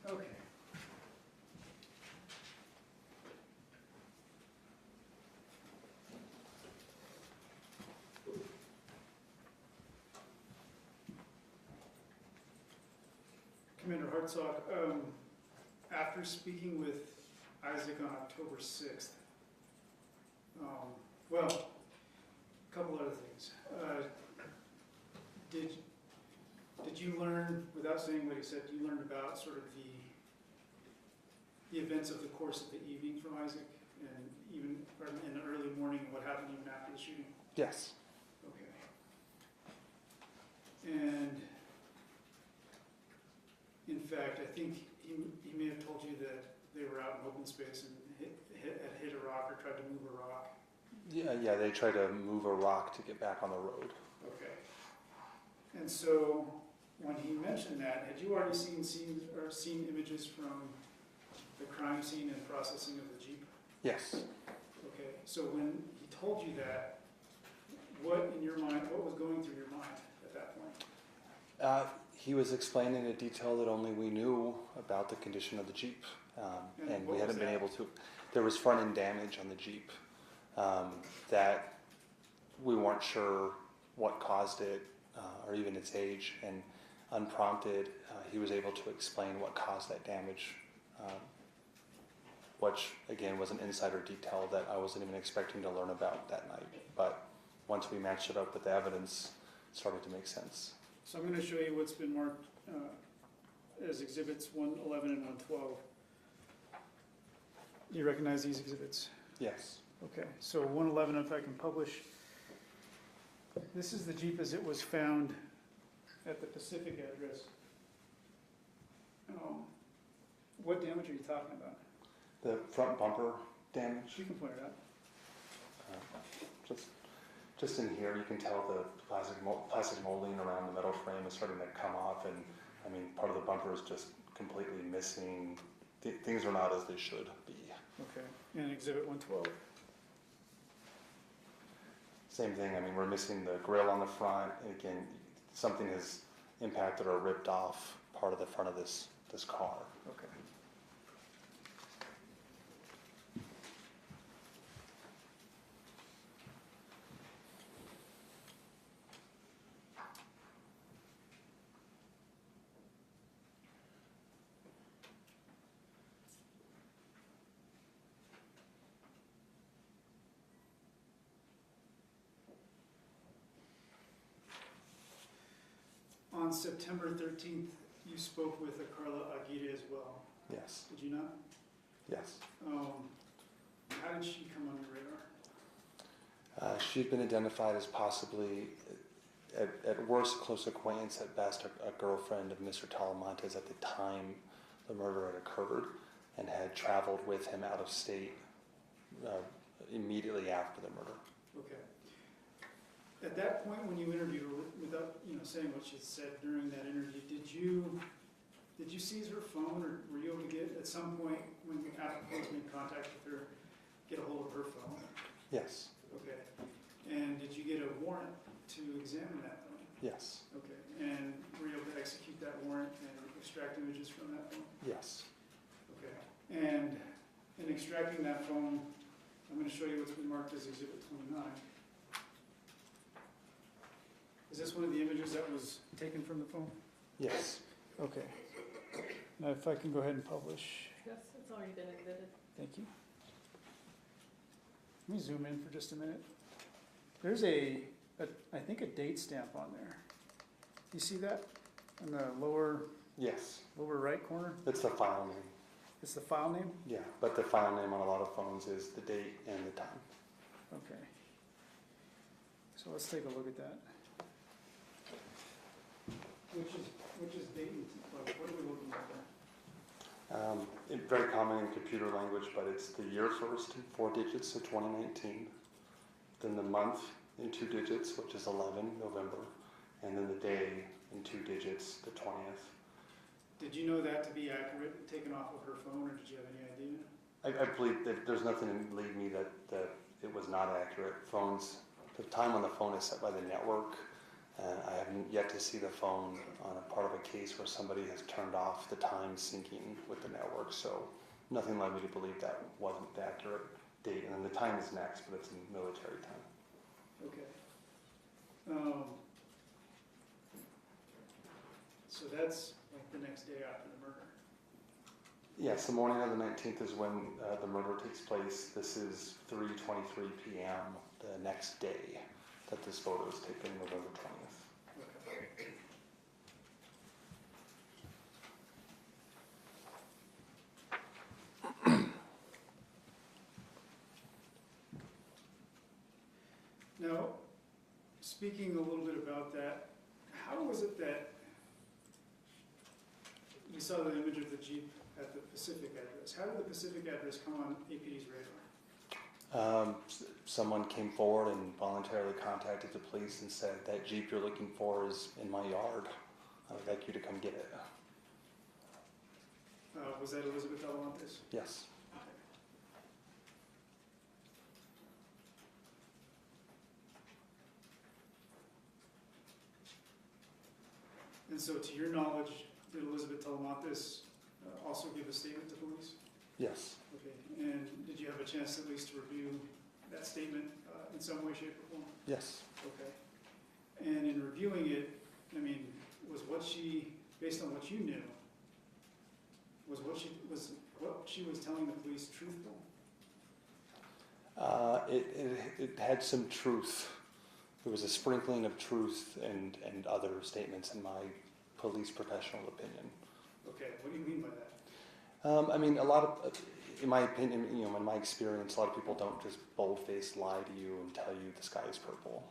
Speaker 2: Okay. Commander Hartsock, after speaking with Isaac on October 6th, well, a couple other things. Did you learn, without saying what he said, you learned about sort of the events of the course of the evening from Isaac, and even or in the early morning, and what happened even after the shooting?
Speaker 6: Yes.
Speaker 2: Okay. And in fact, I think he may have told you that they were out in open space and hit a rock or tried to move a rock.
Speaker 6: Yeah, they tried to move a rock to get back on the road.
Speaker 2: Okay. And so when he mentioned that, had you already seen images from the crime scene and processing of the Jeep?
Speaker 6: Yes.
Speaker 2: Okay. So when he told you that, what was going through your mind at that point?
Speaker 6: He was explaining in detail that only we knew about the condition of the Jeep, and we hadn't been able to. There was front end damage on the Jeep that we weren't sure what caused it or even its age, and unprompted, he was able to explain what caused that damage, which again was an insider detail that I wasn't even expecting to learn about that night. But once we matched it up with the evidence, it started to make sense.
Speaker 2: So I'm going to show you what's been marked as exhibits 111 and 112. Do you recognize these exhibits?
Speaker 6: Yes.
Speaker 2: Okay, so 111, if I can publish. This is the Jeep as it was found at the Pacific address. What damage are you talking about?
Speaker 6: The front bumper damage.
Speaker 2: You can point it out.
Speaker 6: Just in here, you can tell the plastic molding around the metal frame is starting to come off, and I mean, part of the bumper is just completely missing. Things are not as they should be.
Speaker 2: Okay, and exhibit 112.
Speaker 6: Same thing. I mean, we're missing the grill on the front, and again, something has impacted or ripped off part of the front of this car.
Speaker 2: Okay. On September 13th, you spoke with a Carla Aguirre as well.
Speaker 6: Yes.
Speaker 2: Did you not?
Speaker 6: Yes.
Speaker 2: How did she come on your radar?
Speaker 6: She'd been identified as possibly, at worst, close acquaintance, at best, a girlfriend of Mr. Talamantes at the time the murder had occurred, and had traveled with him out of state immediately after the murder.
Speaker 2: Okay. At that point, when you interviewed her, without saying what she said during that interview, did you seize her phone, or were you able to get at some point when after police made contact with her, get a hold of her phone?
Speaker 6: Yes.
Speaker 2: Okay. And did you get a warrant to examine that phone?
Speaker 6: Yes.
Speaker 2: Okay. And were you able to execute that warrant and extract images from that phone?
Speaker 6: Yes.
Speaker 2: Okay. And in extracting that phone, I'm going to show you what's been marked as Exhibit 29. Is this one of the images that was taken from the phone?
Speaker 6: Yes.
Speaker 2: Okay. Now, if I can go ahead and publish.
Speaker 3: Yes, it's already been exhibited.
Speaker 2: Thank you. Let me zoom in for just a minute. There's I think a date stamp on there. You see that in the lower
Speaker 6: Yes.
Speaker 2: right corner?
Speaker 6: It's the file name.
Speaker 2: It's the file name?
Speaker 6: Yeah, but the file name on a lot of phones is the date and the time.
Speaker 2: Okay. So let's take a look at that. Which is Dayton, like, what are we looking at there?
Speaker 6: Very common in computer language, but it's the year first in 4 digits, so 2019. Then the month in 2 digits, which is 11, November. And then the day in 2 digits, the 20th.
Speaker 2: Did you know that to be accurate, taken off of her phone, or did you have any idea?
Speaker 6: I believe that there's nothing to lead me that it was not accurate. Phones, the time on the phone is set by the network. I haven't yet to see the phone on a part of a case where somebody has turned off the time syncing with the network. So nothing led me to believe that wasn't the accurate date. And then the time is next, but it's in military time.
Speaker 2: Okay. So that's like the next day after the murder.
Speaker 6: Yes, the morning of the 19th is when the murder takes place. This is 3:23 p.m. the next day that this photo is taken, November 20th.
Speaker 2: Okay. Now, speaking a little bit about that, how was it that we saw the image of the Jeep at the Pacific address? How did the Pacific address come on APD's radar?
Speaker 6: Someone came forward and voluntarily contacted the police and said, that Jeep you're looking for is in my yard. I would like you to come get it.
Speaker 2: Was that Elizabeth Talamantes?
Speaker 6: Yes.
Speaker 2: And so to your knowledge, did Elizabeth Talamantes also give a statement to police?
Speaker 6: Yes.
Speaker 2: Okay, and did you have a chance at least to review that statement in some way, shape, or form?
Speaker 6: Yes.
Speaker 2: Okay. And in reviewing it, I mean, was what she, based on what you knew, was what she was telling the police truthful?
Speaker 6: It had some truth. There was a sprinkling of truth and other statements in my police professional opinion.
Speaker 2: Okay, what do you mean by that?
Speaker 6: I mean, a lot of, in my opinion, in my experience, a lot of people don't just bold-faced lie to you and tell you the sky is purple.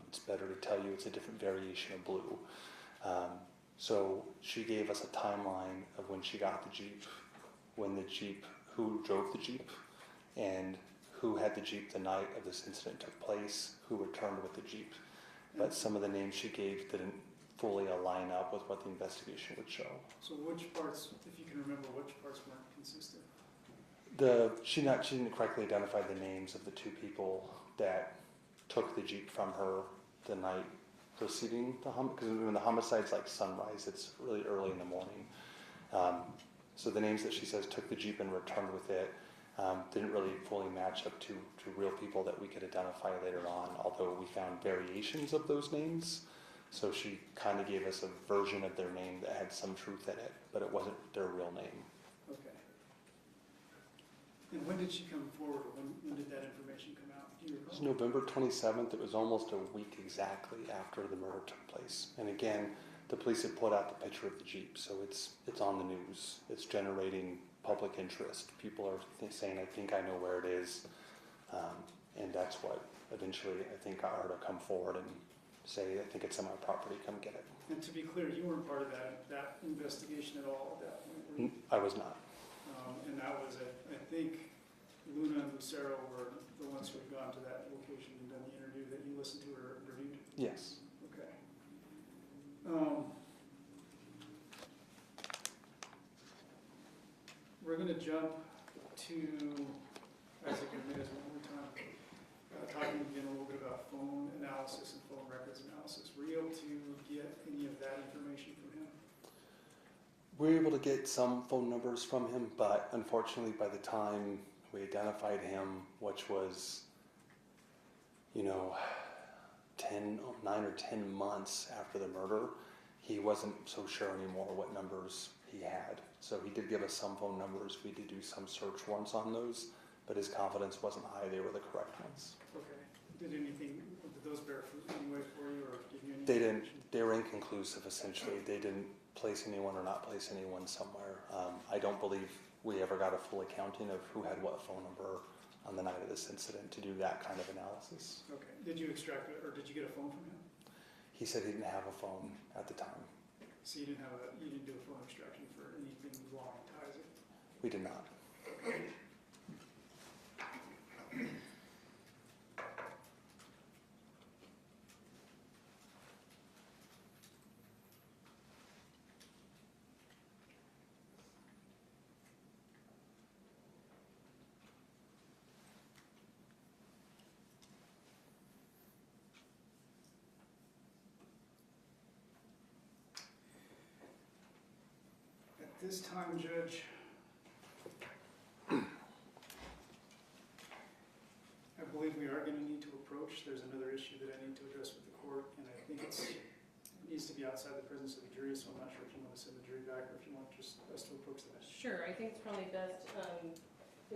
Speaker 6: It's better to tell you it's a different variation of blue. So she gave us a timeline of when she got the Jeep, who drove the Jeep, and who had the Jeep the night of this incident took place, who returned with the Jeep. But some of the names she gave didn't fully align up with what the investigation would show.
Speaker 2: So which parts, if you can remember, which parts weren't consistent?
Speaker 6: She didn't correctly identify the names of the 2 people that took the Jeep from her the night preceding the because when the homicide's like sunrise, it's really early in the morning. So the names that she says took the Jeep and returned with it didn't really fully match up to real people that we could identify later on, although we found variations of those names. So she kind of gave us a version of their name that had some truth in it, but it wasn't their real name.
Speaker 2: Okay. And when did she come forward, or when did that information come out? Do you
Speaker 6: It was
Speaker 2: recall?
Speaker 6: November 27th. It was almost a week exactly after the murder took place. And again, the police had put out the picture of the Jeep, so it's on the news. It's generating public interest. People are saying, I think I know where it is. And that's what eventually I think got her to come forward and say, I think it's on my property, come get it.
Speaker 2: And to be clear, you weren't part of that investigation at all at that point, were you?
Speaker 6: I was not.
Speaker 2: And that was, I think, Luna and Lucero were the ones who had gone to that location and done the interview that you listened to or reviewed?
Speaker 6: Yes.
Speaker 2: Okay. We're going to jump to Isaac Ramirez one more time, talking again a little bit about phone analysis and phone records analysis. Were you able to get any of that information from him?
Speaker 6: We were able to get some phone numbers from him, but unfortunately by the time we identified him, which was, 9 or 10 months after the murder, he wasn't so sure anymore what numbers he had. So he did give us some phone numbers. We did do some search warrants on those, but his confidence wasn't high. They were the correct ones.
Speaker 2: Okay. Did those bear fruit in any way for you or give you any
Speaker 6: They didn't.
Speaker 2: information?
Speaker 6: They were inconclusive, essentially. They didn't place anyone or not place anyone somewhere. I don't believe we ever got a full accounting of who had what phone number. on the night of this incident to do that kind of analysis.
Speaker 2: Okay, did you extract it, or did you get a phone from him?
Speaker 6: He said he didn't have a phone at the time.
Speaker 2: So you didn't do a phone extraction for anything long to Isaac?
Speaker 6: We did not.
Speaker 2: At this time, Judge, I believe we are going to need to approach. There's another issue that I need to address with the court, and I think it needs to be outside the presence of the jury, so I'm not sure if you want to send the jury back or if you want just us to approach that.
Speaker 3: Sure, I think it's probably best,